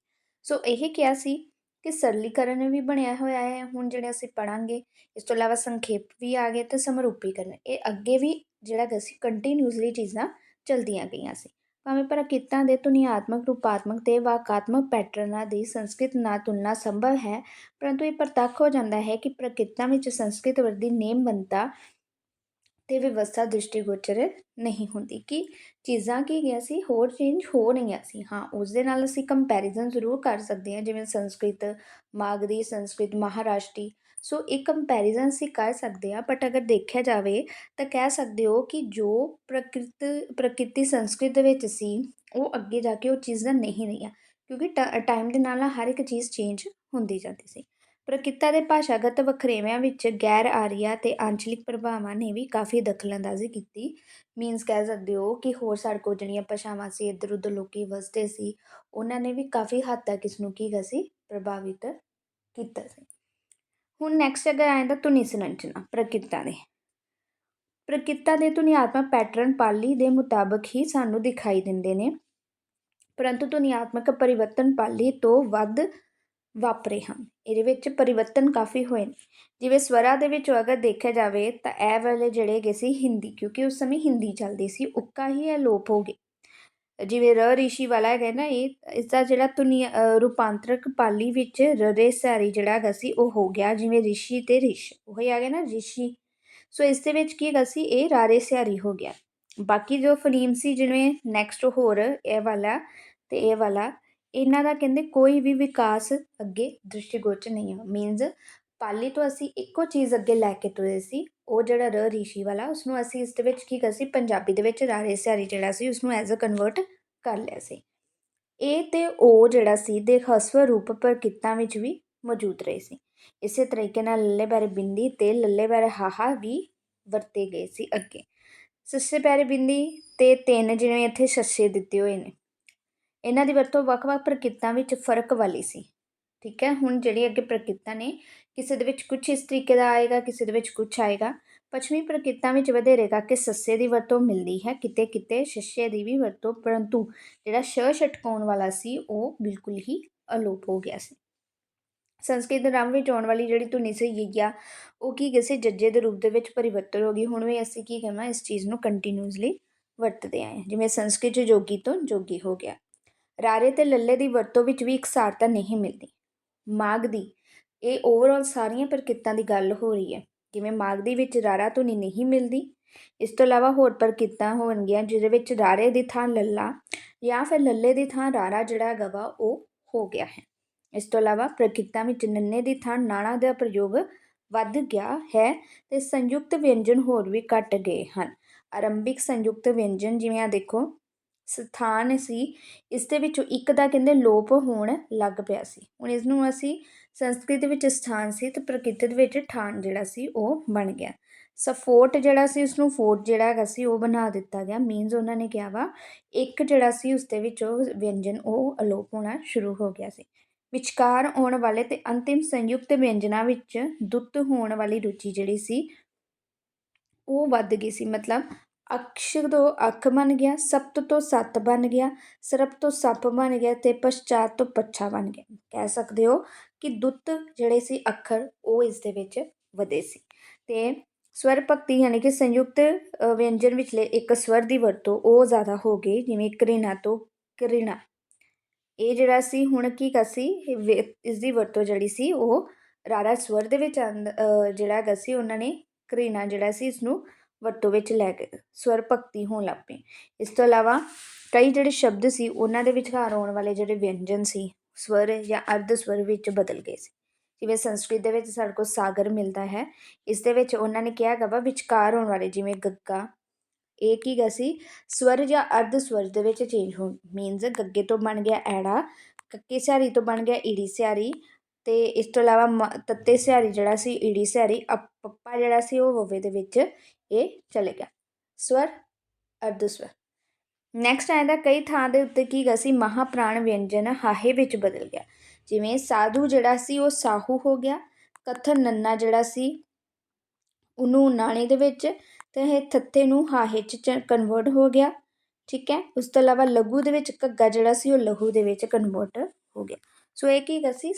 ਸੋ ਇਹ ਕਿਹਾ ਸੀ ਕਿ ਸਰਲੀਕਰਨ ਵੀ ਬਣਿਆ ਹੋਇਆ ਹੈ ਹੁਣ ਜਿਹੜੇ ਅਸੀਂ ਪੜ੍ਹਾਂਗੇ। ਇਸ ਤੋਂ ਇਲਾਵਾ ਸੰਖੇਪ ਵੀ ਆ ਗਏ ਅਤੇ ਸਮਰੂਪੀਕਰਨ, ਇਹ ਅੱਗੇ ਵੀ ਜਿਹੜਾ ਸੀ ਕੰਟੀਨਿਊਸਲੀ ਚੀਜ਼ਾਂ ਚਲਦੀਆਂ ਗਈਆਂ ਸੀ। ਭਾਵੇਂ ਪ੍ਰਕਿਰਤਾ ਦੇ ਧੁਨੀਆਤਮਕ, ਰੂਪਾਤਮਕ ਅਤੇ ਵਾਕਾਤਮਕ ਪੈਟਰਨਾਂ ਦੀ ਸੰਸਕ੍ਰਿਤ ਨਾਲ ਤੁਲਨਾ ਸੰਭਵ ਹੈ, ਪਰੰਤੂ ਇਹ ਪ੍ਰਤੱਖ ਹੋ ਜਾਂਦਾ ਹੈ ਕਿ ਪ੍ਰਕਿਰਤਾ ਵਿੱਚ ਸੰਸਕ੍ਰਿਤ ਵਰਗੀ ਨੇਮਬੰਧਤਾ ਅਤੇ ਵਿਵਸਥਾ ਦ੍ਰਿਸ਼ਟੀਗੋਚਰ ਨਹੀਂ ਹੁੰਦੀ, ਕਿ ਚੀਜ਼ਾਂ ਕੀ ਗਈਆਂ ਸੀ, ਹੋਰ ਚੇਂਜ ਹੋ ਰਹੀਆਂ ਸੀ। ਹਾਂ, ਉਸ ਦੇ ਨਾਲ ਅਸੀਂ ਕੰਪੈਰੀਜ਼ਨ ਜ਼ਰੂਰ ਕਰ ਸਕਦੇ ਹਾਂ, ਜਿਵੇਂ ਸੰਸਕ੍ਰਿਤ ਮਾਗਧੀ, ਸੰਸਕ੍ਰਿਤ ਮਹਾਰਾਸ਼ਟਰੀ। ਸੋ ਇਹ ਕੰਪੈਰੀਜ਼ਨ ਅਸੀਂ ਕਰ ਸਕਦੇ ਹਾਂ, ਬਟ ਅਗਰ ਦੇਖਿਆ ਜਾਵੇ ਤਾਂ ਕਹਿ ਸਕਦੇ ਹੋ ਕਿ ਜੋ ਪ੍ਰਕਿਰਤੀ ਸੰਸਕ੍ਰਿਤ ਦੇ ਵਿੱਚ ਸੀ ਉਹ ਅੱਗੇ ਜਾ ਕੇ ਉਹ ਚੀਜ਼ਾਂ ਨਹੀਂ ਰਹੀਆਂ, ਕਿਉਂਕਿ ਟਾਈਮ ਦੇ ਨਾਲ ਹਰ ਇੱਕ ਚੀਜ਼ ਚੇਂਜ ਹੁੰਦੀ ਜਾਂਦੀ ਸੀ। ਪ੍ਰਕਿਰਤਾ ਦੇ ਭਾਸ਼ਾਗਤ ਵਖਰੇਵਿਆਂ ਵਿੱਚ ਗੈਰ ਆਰੀਆ ਅਤੇ ਆਂਚਲਿਕ ਪ੍ਰਭਾਵਾਂ ਨੇ ਵੀ ਕਾਫੀ ਦਖਲਅੰਦਾਜ਼ੀ ਕੀਤੀ। ਮੀਨਸ ਕਹਿ ਸਕਦੇ ਹੋ ਕਿ ਹੋਰ ਸਾਡੇ ਕੋਲ ਜਿਹੜੀਆਂ ਭਾਸ਼ਾਵਾਂ ਸੀ, ਇੱਧਰ ਉੱਧਰ ਲੋਕ ਵਸਦੇ ਸੀ, ਉਹਨਾਂ ਨੇ ਵੀ ਕਾਫੀ ਹੱਦ ਤੱਕ ਇਸ ਨੂੰ ਕੀ ਸੀ, ਪ੍ਰਭਾਵਿਤ ਕੀਤਾ ਸੀ। ਹੁਣ ਨੈਕਸਟ ਅਗਰ ਆ ਜਾਂਦਾ ਧੁਨੀ ਸੰਰਚਨਾ ਪ੍ਰਕਿਰਤਾ ਦੇ ਧੁਨੀਆਤਮਕ ਪੈਟਰਨ ਪਾਲੀ ਦੇ ਮੁਤਾਬਕ ਹੀ ਸਾਨੂੰ ਦਿਖਾਈ ਦਿੰਦੇ ਨੇ, ਪਰੰਤੂ ਧੁਨੀਆਤਮਕ ਪਰਿਵਰਤਨ ਪਾਲੀ ਤੋਂ ਵੱਧ ਵਾਪਰੇ ਹਨ। ਇਹਦੇ ਵਿੱਚ ਪਰਿਵਰਤਨ ਕਾਫੀ ਹੋਏ ਨੇ। ਜਿਵੇਂ ਸਵਰਾਂ ਦੇ ਵਿੱਚੋਂ ਅਗਰ ਦੇਖਿਆ ਜਾਵੇ ਤਾਂ ਇਹ ਵਾਲੇ ਜਿਹੜੇ ਹੈਗੇ ਸੀ ਹਿੰਦੀ, ਕਿਉਂਕਿ ਉਸ ਸਮੇਂ ਹਿੰਦੀ ਚੱਲਦੀ ਸੀ, ਉੱਕਾ ਹੀ ਅਲੋਪ ਹੋ ਗਏ। ਜਿਵੇਂ ਰ ਰਿਸ਼ੀ ਵਾਲਾ ਹੈਗਾ ਨਾ, ਇਸਦਾ ਜਿਹੜਾ ਰੂਪਾਂਤਰਕ ਪਾਲੀ ਵਿੱਚ ਰੇ ਸੈਰੀ ਜਿਹੜਾ ਹੈਗਾ ਸੀ ਉਹ ਹੋ ਗਿਆ, ਜਿਵੇਂ ਰਿਸ਼ੀ ਤੇ ਰਿਸ਼ ਉਹੀ ਆ ਗਿਆ ਨਾ, ਰਿਸ਼ੀ। ਸੋ ਇਸ ਦੇ ਵਿੱਚ ਕੀ ਹੈਗਾ ਸੀ, ਇਹ ਰਾਰੇ ਸਿਆਰੀ ਹੋ ਗਿਆ। ਬਾਕੀ ਜੋ ਫਨੀਮ ਸੀ, ਜਿਵੇਂ ਨੈਕਸਟ ਹੋਰ ਇਹ ਵਾਲਾ ਅਤੇ ਇਹ ਵਾਲਾ, ਇਹਨਾਂ ਦਾ ਕਹਿੰਦੇ ਕੋਈ ਵੀ ਵਿਕਾਸ ਅੱਗੇ ਦ੍ਰਿਸ਼ਟੀਗੋਚਰ ਨਹੀਂ ਹੈ। ਮੀਨਸ ਪਾਲੀ ਤੋਂ ਅਸੀਂ ਇੱਕੋ ਚੀਜ਼ ਅੱਗੇ ਲੈ ਕੇ ਤੁਰੇ ਸੀ, ਉਹ ਜਿਹੜਾ ਰ ਰਿਸ਼ੀ ਵਾਲਾ ਉਸਨੂੰ ਅਸੀਂ ਇਸ ਦੇ ਵਿੱਚ ਕੀ ਕਰ ਸੀ, ਪੰਜਾਬੀ ਦੇ ਵਿੱਚ ਰਾਰੇ ਸਿਆਰੀ ਜਿਹੜਾ ਸੀ ਉਸਨੂੰ ਐਜ਼ ਅ ਕਨਵਰਟ ਕਰ ਲਿਆ ਸੀ। ਇਹ ਤੇ ਉਹ ਜਿਹੜਾ ਸੀ ਦੇ ਹਸਵ ਰੂਪ ਪ੍ਰਕਿਰਤਾ ਵਿੱਚ ਵੀ ਮੌਜੂਦ ਰਹੇ ਸੀ। ਇਸੇ ਤਰੀਕੇ ਨਾਲ ਲੱਲੇ ਬਾਰੇ ਬਿੰਦੀ ਅਤੇ ਲੱਲੇ ਬਾਰੇ ਹਾਹਾ ਵੀ ਵਰਤੇ ਗਏ ਸੀ ਅੱਗੇ। ਸੱਸੇ ਪੈਰੇ ਬਿੰਦੀ ਅਤੇ ਤਿੰਨ ਜਿਵੇਂ ਇੱਥੇ ਸੱਸੇ ਦਿੱਤੇ ਹੋਏ ਨੇ, ਇਹਨਾਂ ਦੀ ਵਰਤੋਂ ਵੱਖ-ਵੱਖ ਪ੍ਰਕਿਰਤਾ ਵਿੱਚ ਫਰਕ ਵਾਲੀ ਸੀ। ਠੀਕ ਹੈ, ਹੁਣ ਜਿਹੜੀ ਅੱਗੇ ਪ੍ਰਕਿਰਤਾ ਨੇ ਕਿਸੇ ਦੇ ਵਿੱਚ ਕੁਛ ਇਸ ਤਰੀਕੇ ਦਾ ਆਏਗਾ, ਕਿਸੇ ਦੇ ਵਿੱਚ ਕੁਛ ਆਏਗਾ। ਪੱਛਮੀ ਪ੍ਰਕਿਰਤਾ ਵਿੱਚ ਵਧੇਰੇ ਕਰਕੇ ਸੱਸੇ ਦੀ ਵਰਤੋਂ ਮਿਲਦੀ ਹੈ, ਕਿਤੇ ਕਿਤੇ ਸ਼ੱਸੇ ਦੀ ਵੀ ਵਰਤੋਂ, ਪਰੰਤੂ ਜਿਹੜਾ ਛਟਕਾਉਣ ਵਾਲਾ ਸੀ ਉਹ ਬਿਲਕੁਲ ਹੀ ਅਲੋਪ ਹੋ ਗਿਆ ਸੀ। ਸੰਸਕ੍ਰਿਤ ਰੰਗ ਵਿੱਚ ਆਉਣ ਵਾਲੀ ਜਿਹੜੀ ਧੁਨੀ ਸੀ ਯੀਆ, ਉਹ ਕੀ ਕਿਸੇ ਜੱਜੇ ਦੇ ਰੂਪ ਦੇ ਵਿੱਚ ਪਰਿਵਰਤਨ ਹੋ ਗਈ। ਹੁਣ ਵੀ ਅਸੀਂ ਕੀ ਕਰਨਾ, ਇਸ ਚੀਜ਼ ਨੂੰ ਕੰਟੀਨਿਊਸਲੀ ਵਰਤਦੇ ਆਏ, ਜਿਵੇਂ ਸੰਸਕ੍ਰਿਤ ਜੋਗੀ ਤੋਂ ਜੋਗੀ ਹੋ ਗਿਆ। ਰਾਰੇ ਅਤੇ ਲੱਲੇ ਦੀ ਵਰਤੋਂ ਵਿੱਚ ਵੀ ਇਕਸਾਰਤਾ ਨਹੀਂ ਮਿਲਦੀ। ਮਾਗਧੀ, ਇਹ ਓਵਰਆਲ ਸਾਰੀਆਂ ਪ੍ਰਕਿਰਤਾਂ ਦੀ ਗੱਲ ਹੋ ਰਹੀ ਹੈ, ਜਿਵੇਂ ਮਾਗਧੀ ਵਿੱਚ ਰਾਰਾ ਧੁਨੀ ਨਹੀਂ ਮਿਲਦੀ। ਇਸ ਤੋਂ ਇਲਾਵਾ ਹੋਰ ਪ੍ਰਕਿਰਤਾਂ ਹੋਣਗੀਆਂ ਜਿਹਦੇ ਵਿੱਚ ਰਾਰੇ ਦੀ ਥਾਂ ਲੱਲਾ ਜਾਂ ਫਿਰ ਲੱਲੇ ਦੀ ਥਾਂ ਰਾਰਾ ਜਿਹੜਾ ਹੈਗਾ ਵਾ ਉਹ ਹੋ ਗਿਆ ਹੈ। ਇਸ ਤੋਂ ਇਲਾਵਾ ਪ੍ਰਕਿਰਤਾ ਵਿੱਚ ਨੰਨੇ ਦੀ ਥਾਂ ਨਾਣਾ ਦਾ ਪ੍ਰਯੋਗ ਵੱਧ ਗਿਆ ਹੈ ਅਤੇ ਸੰਯੁਕਤ ਵਿਅੰਜਨ ਹੋਰ ਵੀ ਘੱਟ ਗਏ ਹਨ। ਆਰੰਭਿਕ ਸੰਯੁਕਤ ਵਿਅੰਜਨ ਜਿਵੇਂ ਆ ਦੇਖੋ ਸਥਾਨ ਸੀ, ਇਸ ਦੇ ਵਿੱਚੋਂ ਇੱਕ ਦਾ ਕਹਿੰਦੇ ਲੋਪ ਹੋਣ ਲੱਗ ਪਿਆ ਸੀ। ਹੁਣ ਇਸ ਨੂੰ ਅਸੀਂ ਸੰਸਕ੍ਰਿਤ ਵਿੱਚ ਸਥਾਨ ਸੀ ਅਤੇ ਪ੍ਰਕਿਰਤ ਵਿੱਚ ਠਾਣ ਜਿਹੜਾ ਸੀ ਉਹ ਬਣ ਗਿਆ। ਸਫੋਟ ਜਿਹੜਾ ਸੀ ਉਸਨੂੰ ਫੋਟ ਜਿਹੜਾ ਹੈਗਾ ਸੀ ਉਹ ਬਣਾ ਦਿੱਤਾ ਗਿਆ। ਮੀਨਸ ਉਹਨਾਂ ਨੇ ਕਿਹਾ ਵਾ ਇੱਕ ਜਿਹੜਾ ਸੀ ਉਸ ਦੇ ਵਿੱਚ ਉਹ ਵਿਅੰਜਨ ਉਹ ਅਲੋਪ ਹੋਣਾ ਸ਼ੁਰੂ ਹੋ ਗਿਆ ਸੀ। ਵਿਚਕਾਰ ਆਉਣ ਵਾਲੇ ਅਤੇ ਅੰਤਿਮ ਸੰਯੁਕਤ ਵਿਅੰਜਨਾਂ ਵਿੱਚ ਦੁੱਤ ਹੋਣ ਵਾਲੀ ਰੁਚੀ ਜਿਹੜੀ ਸੀ ਉਹ ਵੱਧ ਗਈ ਸੀ। ਮਤਲਬ ਅਕਸ਼ ਤੋਂ ਅੱਖ ਬਣ ਗਿਆ, ਸਪਤ ਤੋਂ ਸੱਤ ਬਣ ਗਿਆ, ਸਰਪ ਤੋਂ ਸੱਪ ਬਣ ਗਿਆ ਅਤੇ ਪਸ਼ਚਾਤ ਤੋਂ ਪੱਛਾ ਬਣ ਗਿਆ। ਕਹਿ ਸਕਦੇ ਹੋ ਕਿ ਦੁੱਤ ਜਿਹੜੇ ਸੀ ਅੱਖਰ ਉਹ ਇਸ ਦੇ ਵਿੱਚ ਵਧੇ ਸੀ। ਅਤੇ ਸਵਰ ਭਗਤੀ ਯਾਨੀ ਕਿ ਸੰਯੁਕਤ ਵਿਅੰਜਨ ਵਿਚਲੇ ਇੱਕ ਸਵਰ ਦੀ ਵਰਤੋਂ ਉਹ ਜ਼ਿਆਦਾ ਹੋ ਗਈ, ਜਿਵੇਂ ਘ੍ਰਿਣਾ ਤੋਂ ਘ੍ਰਿਣਾ। ਇਹ ਜਿਹੜਾ ਸੀ ਹੁਣ ਕੀ ਕਰ ਸੀ, ਇਸ ਦੀ ਵਰਤੋਂ ਜਿਹੜੀ ਸੀ ਉਹ ਰਾਰਾ ਸਵਰ ਦੇ ਵਿੱਚ ਜਿਹੜਾ ਹੈਗਾ ਸੀ ਉਹਨਾਂ ਨੇ ਘ੍ਰਿਣਾ ਜਿਹੜਾ ਸੀ ਇਸਨੂੰ ਵਰਤੋਂ ਵਿੱਚ ਲੈ ਕੇ ਸਵਰ ਭਗਤੀ ਹੋਣ ਲੱਗ ਪਈ। ਇਸ ਤੋਂ ਇਲਾਵਾ ਕਈ ਜਿਹੜੇ ਸ਼ਬਦ ਸੀ ਉਹਨਾਂ ਦੇ ਵਿਚਕਾਰ ਆਉਣ ਵਾਲੇ ਜਿਹੜੇ ਵਿਅੰਜਨ ਸੀ ਸਵਰ ਜਾਂ ਅਰਧ ਸਵਰ ਵਿੱਚ ਬਦਲ ਗਏ ਸੀ। ਜਿਵੇਂ ਸੰਸਕ੍ਰਿਤ ਦੇ ਵਿੱਚ ਸਾਡੇ ਕੋਲ ਸਾਗਰ ਮਿਲਦਾ ਹੈ, ਇਸ ਦੇ ਵਿੱਚ ਉਹਨਾਂ ਨੇ ਕਿਹਾ ਹੈਗਾ ਵਾ ਵਿਚਕਾਰ ਆਉਣ ਵਾਲੇ ਜਿਵੇਂ ਗੱਗਾ, ਇਹ ਕੀ ਗਾ ਸੀ ਸਵਰ ਜਾਂ ਅਰਧ ਸਵਰ ਦੇ ਵਿੱਚ ਚੇਂਜ ਹੋ, ਮੀਨਜ਼ ਗੱਗੇ ਤੋਂ ਬਣ ਗਿਆ ਐੜਾ, ਕੱਕੇ ਸਿਹਾਰੀ ਤੋਂ ਬਣ ਗਿਆ ਈੜੀ ਸਿਹਾਰੀ, ਅਤੇ ਇਸ ਤੋਂ ਇਲਾਵਾ ਤੱਤੇ ਸਿਹਾਰੀ ਜਿਹੜਾ ਸੀ ਈੜੀ ਸਿਹਾਰੀ, ਪੱਪਾ ਜਿਹੜਾ ਸੀ ਉਹ ਵਵੇ ਦੇ ਵਿੱਚ ਇਹ ਚਲੇ ਗਿਆ, ਸਵਰ ਅਰਧ ਸਵਰ। ਨੈਕਸਟ ਆਉਂਦਾ ਕਈ ਥਾਂ ਦੇ ਉੱਤੇ ਕੀ ਗਾ ਸੀ ਮਹਾਪ੍ਰਾਣ ਵਿਅੰਜਨ ਹਾਹੇ ਵਿੱਚ ਬਦਲ ਗਿਆ। ਜਿਵੇਂ ਸਾਧੂ ਜਿਹੜਾ ਸੀ ਉਹ ਸਾਹੂ ਹੋ ਗਿਆ, ਕਥਨ ਨੰਨਾ ਜਿਹੜਾ ਸੀ ਉਹਨੂੰ ਨਾਣੇ ਦੇ ਵਿੱਚ, ਅਤੇ ਇਹ ਥੱਥੇ ਨੂੰ ਹਾਹੇ 'ਚ ਕਨਵਰਟ ਹੋ ਗਿਆ। ਠੀਕ ਹੈ, ਉਸ ਤੋਂ ਇਲਾਵਾ ਲਘੂ ਦੇ ਵਿੱਚ ਘੱਗਾ ਜਿਹੜਾ ਸੀ ਉਹ ਲਹੂ ਦੇ ਵਿੱਚ ਕਨਵਰਟ ਹੋ ਗਿਆ। ਸੋ ਇਹ ਕੀ ਗਾ ਸੀ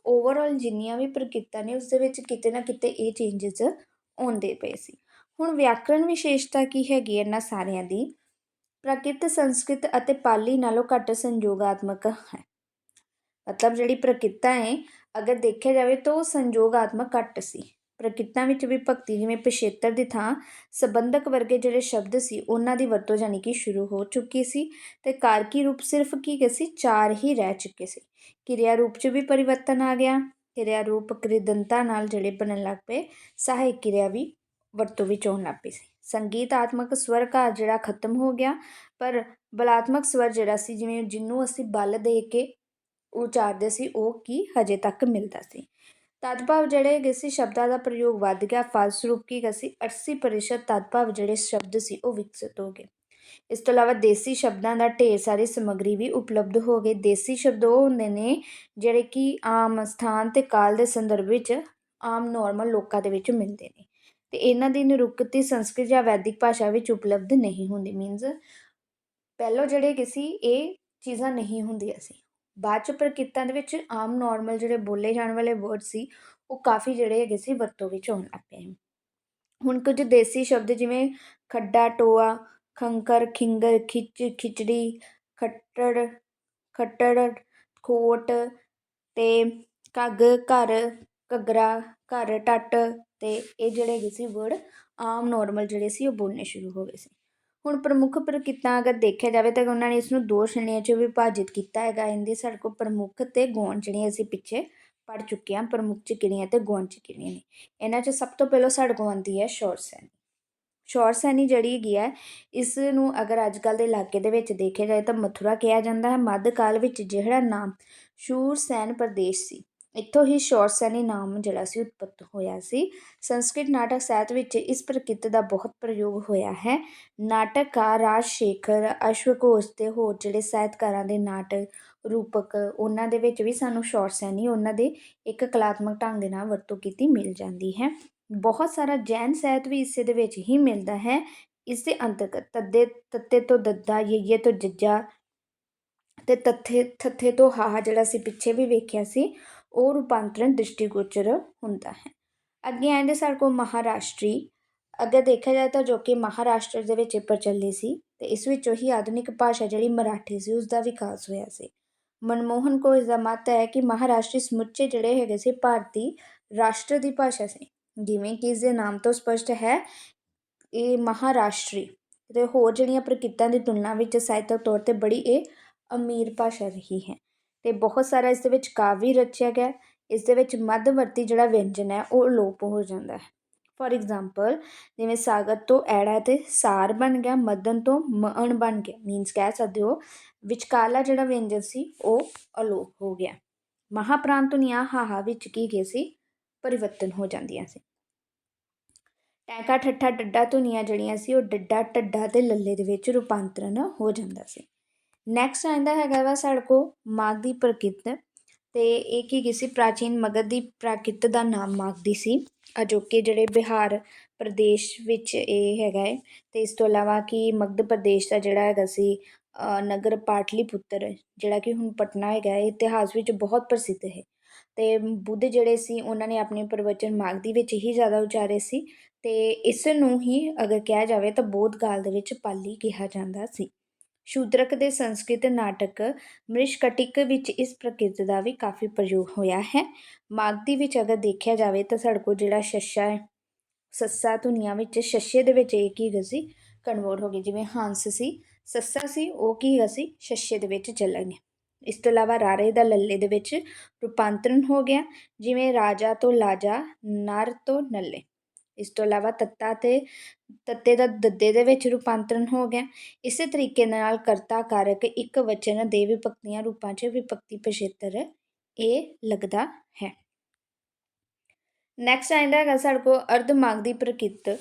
ਓਵਰਆਲ ਜਿੰਨੀਆਂ ਵੀ ਪ੍ਰਕਿਰਤਾ ਨੇ ਉਸ ਦੇ ਵਿੱਚ ਕਿਤੇ ਨਾ ਕਿਤੇ ਇਹ ਚੇਂਜਸ ਆਉਂਦੇ ਪਏ ਸੀ। ਹੁਣ ਵਿਆਕਰਣ ਵਿਸ਼ੇਸ਼ਤਾ ਕੀ ਹੈਗੀ ਇਹਨਾਂ ਸਾਰਿਆਂ ਦੀ, ਪ੍ਰਾਕ੍ਰਿਤ ਸੰਸਕ੍ਰਿਤ ਅਤੇ ਪਾਲੀ ਨਾਲੋਂ ਘੱਟ ਸੰਯੋਗਾਤਮਕ ਹੈ। ਮਤਲਬ ਜਿਹੜੀ ਪ੍ਰਕਿਰਤਾ ਹੈ ਅਗਰ ਦੇਖਿਆ ਜਾਵੇ ਤਾਂ ਉਹ ਸੰਯੋਗਾਤਮਕ ਘੱਟ ਸੀ। ਪ੍ਰਕਿਰਤਾ ਵਿੱਚ ਵੀ ਭਗਤੀ ਜਿਵੇਂ ਪਿਛੇਤਰ ਦੀ ਥਾਂ ਸੰਬੰਧਕ ਵਰਗੇ ਜਿਹੜੇ ਸ਼ਬਦ ਸੀ ਉਹਨਾਂ ਦੀ ਵਰਤੋਂ ਜਾਣੀ ਕਿ ਸ਼ੁਰੂ ਹੋ ਚੁੱਕੀ ਸੀ, ਅਤੇ ਕਾਰਕੀ ਰੂਪ ਸਿਰਫ ਕੀ ਗਏ ਸੀ 4 ਹੀ ਰਹਿ ਚੁੱਕੇ ਸੀ। ਕਿਰਿਆ ਰੂਪ 'ਚ ਵੀ ਪਰਿਵਰਤਨ ਆ ਗਿਆ, ਕਿਰਿਆ ਰੂਪ ਕ੍ਰਿਦੰਤਾ ਨਾਲ ਜਿਹੜੇ ਬਣਨ ਲੱਗ ਪਏ, ਸਹਾਇਕ ਕਿਰਿਆ ਵੀ ਵਰਤੋਂ ਵਿੱਚ ਆਉਣ ਲੱਗ ਪਈ ਸੀ। ਸੰਗੀਤਾਤਮਕ ਸਵਰ ਘਾਤ ਜਿਹੜਾ ਖਤਮ ਹੋ ਗਿਆ, ਪਰ ਬਲਾਤਮਕ ਸਵਰ ਜਿਹੜਾ ਸੀ ਜਿਵੇਂ ਜਿਹਨੂੰ ਅਸੀਂ ਬਲ ਦੇ ਕੇ ਉਚਾਰਦੇ ਸੀ ਉਹ ਕੀ ਹਜੇ ਤੱਕ ਮਿਲਦਾ ਸੀ। ਤਦਭਾਵ ਜਿਹੜੇ ਹੈਗੇ ਸੀ ਸ਼ਬਦਾਂ ਦਾ ਪ੍ਰਯੋਗ ਵੱਧ ਗਿਆ, ਫਲਸਰੂਪ ਕੀ ਗਾ ਸੀ 80% ਤਦਭਾਵ ਜਿਹੜੇ ਸ਼ਬਦ ਸੀ ਉਹ ਵਿਕਸਿਤ ਹੋ ਗਏ। ਇਸ ਤੋਂ ਇਲਾਵਾ ਦੇਸੀ ਸ਼ਬਦਾਂ ਦਾ ਢੇਰ ਸਾਰੀ ਸਮੱਗਰੀ ਵੀ ਉਪਲਬਧ ਹੋ ਗਈ। ਦੇਸੀ ਸ਼ਬਦ ਉਹ ਹੁੰਦੇ ਨੇ ਜਿਹੜੇ ਕਿ ਆਮ ਸਥਾਨ ਅਤੇ ਕਾਲ ਦੇ ਸੰਦਰਭ ਵਿੱਚ ਆਮ ਨੋਰਮਲ ਲੋਕਾਂ ਦੇ ਵਿੱਚ ਮਿਲਦੇ ਨੇ, ਅਤੇ ਇਹਨਾਂ ਦੀ ਨਿਰੁਕਤੀ ਸੰਸਕ੍ਰਿਤ ਜਾਂ ਵੈਦਿਕ ਭਾਸ਼ਾ ਵਿੱਚ ਉਪਲਬਧ ਨਹੀਂ ਹੁੰਦੀ। ਮੀਨਜ਼ ਪਹਿਲਾਂ ਜਿਹੜੇ ਹੈਗੇ ਸੀ ਇਹ ਚੀਜ਼ਾਂ ਨਹੀਂ ਹੁੰਦੀਆਂ ਸੀ, ਬਾਅਦ 'ਚ ਪ੍ਰਕਿਰਤਾ ਦੇ ਵਿੱਚ ਆਮ ਨੋਰਮਲ ਜਿਹੜੇ ਬੋਲੇ ਜਾਣ ਵਾਲੇ ਵਰਡ ਸੀ ਉਹ ਕਾਫੀ ਜਿਹੜੇ ਹੈਗੇ ਸੀ ਵਰਤੋਂ ਵਿੱਚ ਆਉਣ ਲੱਗ ਪਏ। ਹੁਣ ਕੁਝ ਦੇਸੀ ਸ਼ਬਦ ਜਿਵੇਂ ਖੱਡਾ, ਟੋਆ, ਖੰਕਰ, ਖਿੰਗਰ, ਖਿੱਚ, ਖਿਚੜੀ, ਖੱਟੜ, ਖੱਟੜ, ਖੋਟ, ਅਤੇ ਘੱਗ, ਘਰ, ਘੱਗਰਾ, ਘਰ, ਟੱਟ, ਅਤੇ ਇਹ ਜਿਹੜੇ ਹੈਗੇ ਸੀ ਵਰਡ ਆਮ ਨੋਰਮਲ ਜਿਹੜੇ ਸੀ ਉਹ ਬੋਲਣੇ ਸ਼ੁਰੂ ਹੋ ਗਏ ਸੀ। ਹੁਣ ਪ੍ਰਮੁੱਖ ਪ੍ਰਕਿਰਤਾ ਅਗਰ ਦੇਖਿਆ ਜਾਵੇ ਤਾਂ ਉਹਨਾਂ ਨੇ ਇਸ ਨੂੰ 2 ਸ਼੍ਰੇਣੀਆਂ 'ਚ ਵਿਭਾਜਿਤ ਕੀਤਾ ਹੈਗਾ। ਇਹਦੇ ਸਾਡੇ ਕੋਲ ਪ੍ਰਮੁੱਖ ਅਤੇ ਗੌਣ ਜਿਹੜੀਆਂ ਅਸੀਂ ਪਿੱਛੇ ਪੜ੍ਹ ਚੁੱਕੇ ਹਾਂ, ਪ੍ਰਮੁੱਖ 'ਚ ਕਿਹੜੀਆਂ ਅਤੇ ਗੌਣ 'ਚ ਕਿਹੜੀਆਂ ਨੇ। ਇਹਨਾਂ 'ਚ ਸਭ ਤੋਂ ਪਹਿਲਾਂ ਸਾਡੇ ਕੋਲ ਆਉਂਦੀ ਹੈ ਸ਼ੌਰ ਸੈਨੀ। ਸ਼ੌਰ ਸੈਨੀ ਜਿਹੜੀ ਹੈਗੀ ਹੈ ਇਸ ਨੂੰ ਅਗਰ ਅੱਜ ਕੱਲ੍ਹ ਦੇ ਇਲਾਕੇ ਦੇ ਵਿੱਚ ਦੇਖਿਆ ਜਾਏ ਤਾਂ ਮਥੁਰਾ ਕਿਹਾ ਜਾਂਦਾ ਹੈ। ਮੱਧ ਕਾਲ ਵਿੱਚ ਜਿਹੜਾ ਨਾਮ ਸ਼ੂਰਸੈਨ ਪ੍ਰਦੇਸ਼ ਸੀ, ਇੱਥੋਂ ਹੀ ਸ਼ੌਰ ਸੈਨੀ ਨਾਮ ਜਿਹੜਾ ਸੀ ਉਤਪਤ ਹੋਇਆ ਸੀ। ਸੰਸਕ੍ਰਿਤ ਨਾਟਕ ਸਾਹਿਤ ਵਿੱਚ ਇਸ ਪ੍ਰਕਿਰਤ ਦਾ ਬਹੁਤ ਪ੍ਰਯੋਗ ਹੋਇਆ ਹੈ। ਨਾਟਕਕਾਰ ਰਾਜਸ਼ੇਖਰ, ਅਸ਼ਵਘੋਸ਼ ਅਤੇ ਹੋਰ ਜਿਹੜੇ ਸਾਹਿਤਕਾਰਾਂ ਦੇ ਨਾਟਕ ਰੂਪਕ ਉਹਨਾਂ ਦੇ ਵਿੱਚ ਵੀ ਸਾਨੂੰ ਸ਼ੌਰ ਸੈਨੀ ਉਹਨਾਂ ਦੇ ਇੱਕ ਕਲਾਤਮਕ ਢੰਗ ਦੇ ਨਾਲ ਵਰਤੋਂ ਕੀਤੀ ਮਿਲ ਜਾਂਦੀ ਹੈ। ਬਹੁਤ ਸਾਰਾ ਜੈਨ ਸਾਹਿਤ ਵੀ ਇਸੇ ਦੇ ਵਿੱਚ ਹੀ ਮਿਲਦਾ ਹੈ। ਇਸ ਦੇ ਅੰਤਰਗਤ ਤੱਤੇ ਤੋਂ ਦੱਦਾ, ਯਈਏ ਤੋਂ ਜੱਜਾ, ਅਤੇ ਥੱਥੇ ਤੋਂ ਹਾਹਾ ਜਿਹੜਾ ਅਸੀਂ ਪਿੱਛੇ ਵੀ ਵੇਖਿਆ ਸੀ ਉਹ ਰੂਪਾਂਤਰਨ ਦ੍ਰਿਸ਼ਟੀਗੋਚਰ ਹੁੰਦਾ ਹੈ। ਅੱਗੇ ਆਉਂਦੇ ਸਾਡੇ ਕੋਲ ਮਹਾਰਾਸ਼ਟਰੀ। ਅਗਰ ਦੇਖਿਆ ਜਾਏ ਤਾਂ ਜੋ ਕਿ ਮਹਾਰਾਸ਼ਟਰ ਦੇ ਵਿੱਚ ਪ੍ਰਚਲਿਤ ਸੀ, ਅਤੇ ਇਸ ਵਿੱਚੋਂ ਹੀ ਆਧੁਨਿਕ ਭਾਸ਼ਾ ਜਿਹੜੀ ਮਰਾਠੀ ਸੀ ਉਸ ਦਾ ਵਿਕਾਸ ਹੋਇਆ ਸੀ। ਮਨਮੋਹਨ ਘੋਸ਼ ਦਾ ਮੱਤ ਹੈ ਕਿ ਮਹਾਰਾਸ਼ਟਰੀ ਸਮੁੱਚੇ ਜਿਹੜੇ ਹੈਗੇ ਸੀ ਭਾਰਤੀ ਰਾਸ਼ਟਰ ਦੀ ਭਾਸ਼ਾ ਸੀ। ਜਿਵੇਂ ਕਿ ਇਸ ਦੇ ਨਾਮ ਤੋਂ ਸਪਸ਼ਟ ਹੈ ਇਹ ਮਹਾਰਾਸ਼ਟਰੀ, ਅਤੇ ਹੋਰ ਜਿਹੜੀਆਂ ਪ੍ਰਕਿਰਤਾਂ ਦੀ ਤੁਲਨਾ ਵਿੱਚ ਸਾਹਿਤਕ ਤੌਰ 'ਤੇ ਬੜੀ ਇਹ ਅਮੀਰ ਭਾਸ਼ਾ ਰਹੀ ਹੈ, ਅਤੇ ਬਹੁਤ ਸਾਰਾ ਇਸ ਦੇ ਵਿੱਚ ਕਾਵਿ ਰਚਿਆ ਗਿਆ। ਇਸ ਦੇ ਵਿੱਚ ਮੱਧਵਰਤੀ ਜਿਹੜਾ ਵਿਅੰਜਨ ਹੈ ਉਹ ਅਲੋਪ ਹੋ ਜਾਂਦਾ ਹੈ। ਫੋਰ ਐਗਜ਼ਾਮਪਲ ਜਿਵੇਂ ਸਾਗਰ ਤੋਂ ਐੜਾ ਅਤੇ ਸਾਰ ਬਣ ਗਿਆ, ਮਦਨ ਤੋਂ ਮਅਣ ਬਣ ਗਿਆ। ਮੀਨਸ ਕਹਿ ਸਕਦੇ ਹੋ ਵਿਚਕਾਰਲਾ ਜਿਹੜਾ ਵਿਅੰਜਨ ਸੀ ਉਹ ਅਲੋਪ ਹੋ ਗਿਆ। ਮਹਾਪ੍ਰਾਣ ਧੁਨੀਆਂ ਹਾਹਾ ਵਿੱਚ ਕੀ ਗਏ ਸੀ ਪਰਿਵਰਤਨ ਹੋ ਜਾਂਦੀਆਂ ਸੀ। ਟੈਂਕਾ, ਠੱਠਾ, ਡੱਡਾ ਧੁਨੀਆਂ ਜਿਹੜੀਆਂ ਸੀ ਉਹ ਡੱਡਾ, ਢੱਡਾ ਅਤੇ ਲੱਲੇ ਦੇ ਵਿੱਚ ਰੂਪਾਂਤਰਨ ਹੋ ਜਾਂਦਾ ਸੀ। ਨੈਕਸਟ ਆਉਂਦਾ ਹੈਗਾ ਵਾ ਸਾਡੇ ਕੋਲ ਮਾਘ ਦੀ ਪ੍ਰਕਿਰਤ, ਅਤੇ ਇਹ ਕੀ ਗਈ ਸੀ ਪ੍ਰਾਚੀਨ ਮਗਧ ਦੀ ਪ੍ਰਾਕ੍ਰਿਤ ਦਾ ਨਾਮ ਮਾਘਦੀ ਸੀ। ਅਜੋਕੇ ਜਿਹੜੇ ਬਿਹਾਰ ਪ੍ਰਦੇਸ਼ ਵਿੱਚ ਇਹ ਹੈਗਾ ਹੈ। ਅਤੇ ਇਸ ਤੋਂ ਇਲਾਵਾ ਕਿ ਮੱਧ ਪ੍ਰਦੇਸ਼ ਦਾ ਜਿਹੜਾ ਹੈਗਾ ਸੀ ਨਗਰ ਪਾਟਲੀਪੁੱਤਰ, ਜਿਹੜਾ ਕਿ ਹੁਣ ਪਟਨਾ ਹੈਗਾ ਹੈ, ਇਤਿਹਾਸ ਵਿੱਚ ਬਹੁਤ ਪ੍ਰਸਿੱਧ ਹੈ। ਅਤੇ ਬੁੱਧ ਜਿਹੜੇ ਸੀ ਉਹਨਾਂ ਨੇ ਆਪਣੇ ਪ੍ਰਵਚਨ ਮਾਗਧੀ ਵਿੱਚ ਹੀ ਜ਼ਿਆਦਾ ਉਚਾਰੇ ਸੀ, ਅਤੇ ਇਸ ਨੂੰ ਹੀ ਅਗਰ ਕਿਹਾ ਜਾਵੇ ਤਾਂ ਬੋਧ ਕਾਲ ਦੇ ਵਿੱਚ ਪਾਲੀ ਕਿਹਾ ਜਾਂਦਾ ਸੀ। ਸ਼ੂਦਰਕ ਦੇ ਸੰਸਕ੍ਰਿਤ ਨਾਟਕ ਮ੍ਰਿਸ਼ਕਟਿਕ ਵਿੱਚ ਇਸ ਪ੍ਰਕਿਰਤੀ ਦਾ ਵੀ ਕਾਫੀ ਪ੍ਰਯੋਗ ਹੋਇਆ ਹੈ। ਮਾਗਧੀ ਵਿੱਚ ਅਗਰ ਦੇਖਿਆ ਜਾਵੇ ਤਾਂ ਸਾਡੇ ਕੋਲ ਜਿਹੜਾ ਸ਼ੱਸ਼ਾ ਹੈ, ਸੱਸਾ ਧੁਨੀਆਂ ਵਿੱਚ ਸ਼ੱਸ਼ੇ ਦੇ ਵਿੱਚ ਇਹ ਕੀ ਹੈਗਾ ਸੀ, ਕਨਵਰਟ ਹੋ ਗਈ। ਜਿਵੇਂ ਹੰਸ ਸੀ, ਸੱਸਾ ਸੀ, ਉਹ ਕੀ ਹੈਗਾ ਸੀ, ਸ਼ੱਸ਼ੇ ਦੇ ਵਿੱਚ ਚੱਲ ਗਿਆ। ਇਸ ਤੋਂ ਇਲਾਵਾ ਰਾਰੇ ਦਾ ਲੱਲੇ ਦੇ ਵਿੱਚ ਰੂਪਾਂਤਰਨ ਹੋ ਗਿਆ, ਜਿਵੇਂ ਰਾਜਾ ਤੋਂ ਲਾਜਾ, ਨਰ ਤੋਂ ਨੱਲੇ। ਇਸ ਤੋਂ ਇਲਾਵਾ ਤੱਤਾ ਅਤੇ ਤੱਤੇ ਦਾ ਦੱਦੇ ਦੇ ਵਿੱਚ ਰੂਪਾਂਤਰਨ ਹੋ ਗਿਆ। ਇਸੇ ਤਰੀਕੇ ਨਾਲ ਕਰਤਾ ਕਾਰਕ ਇੱਕ ਵਚਨ ਦੇ ਵਿਭਕਤੀਆਂ ਰੂਪਾਂ 'ਚ ਵਿਭਕਤੀ ਪਿਛੇਤਰ ਇਹ ਲੱਗਦਾ ਹੈ। ਨੈਕਸਟ ਆਉਂਦਾ ਹੈਗਾ ਸਾਡੇ ਕੋਲ ਅਰਧ ਮਾਗਧੀ ਪ੍ਰਕਿਰਤ।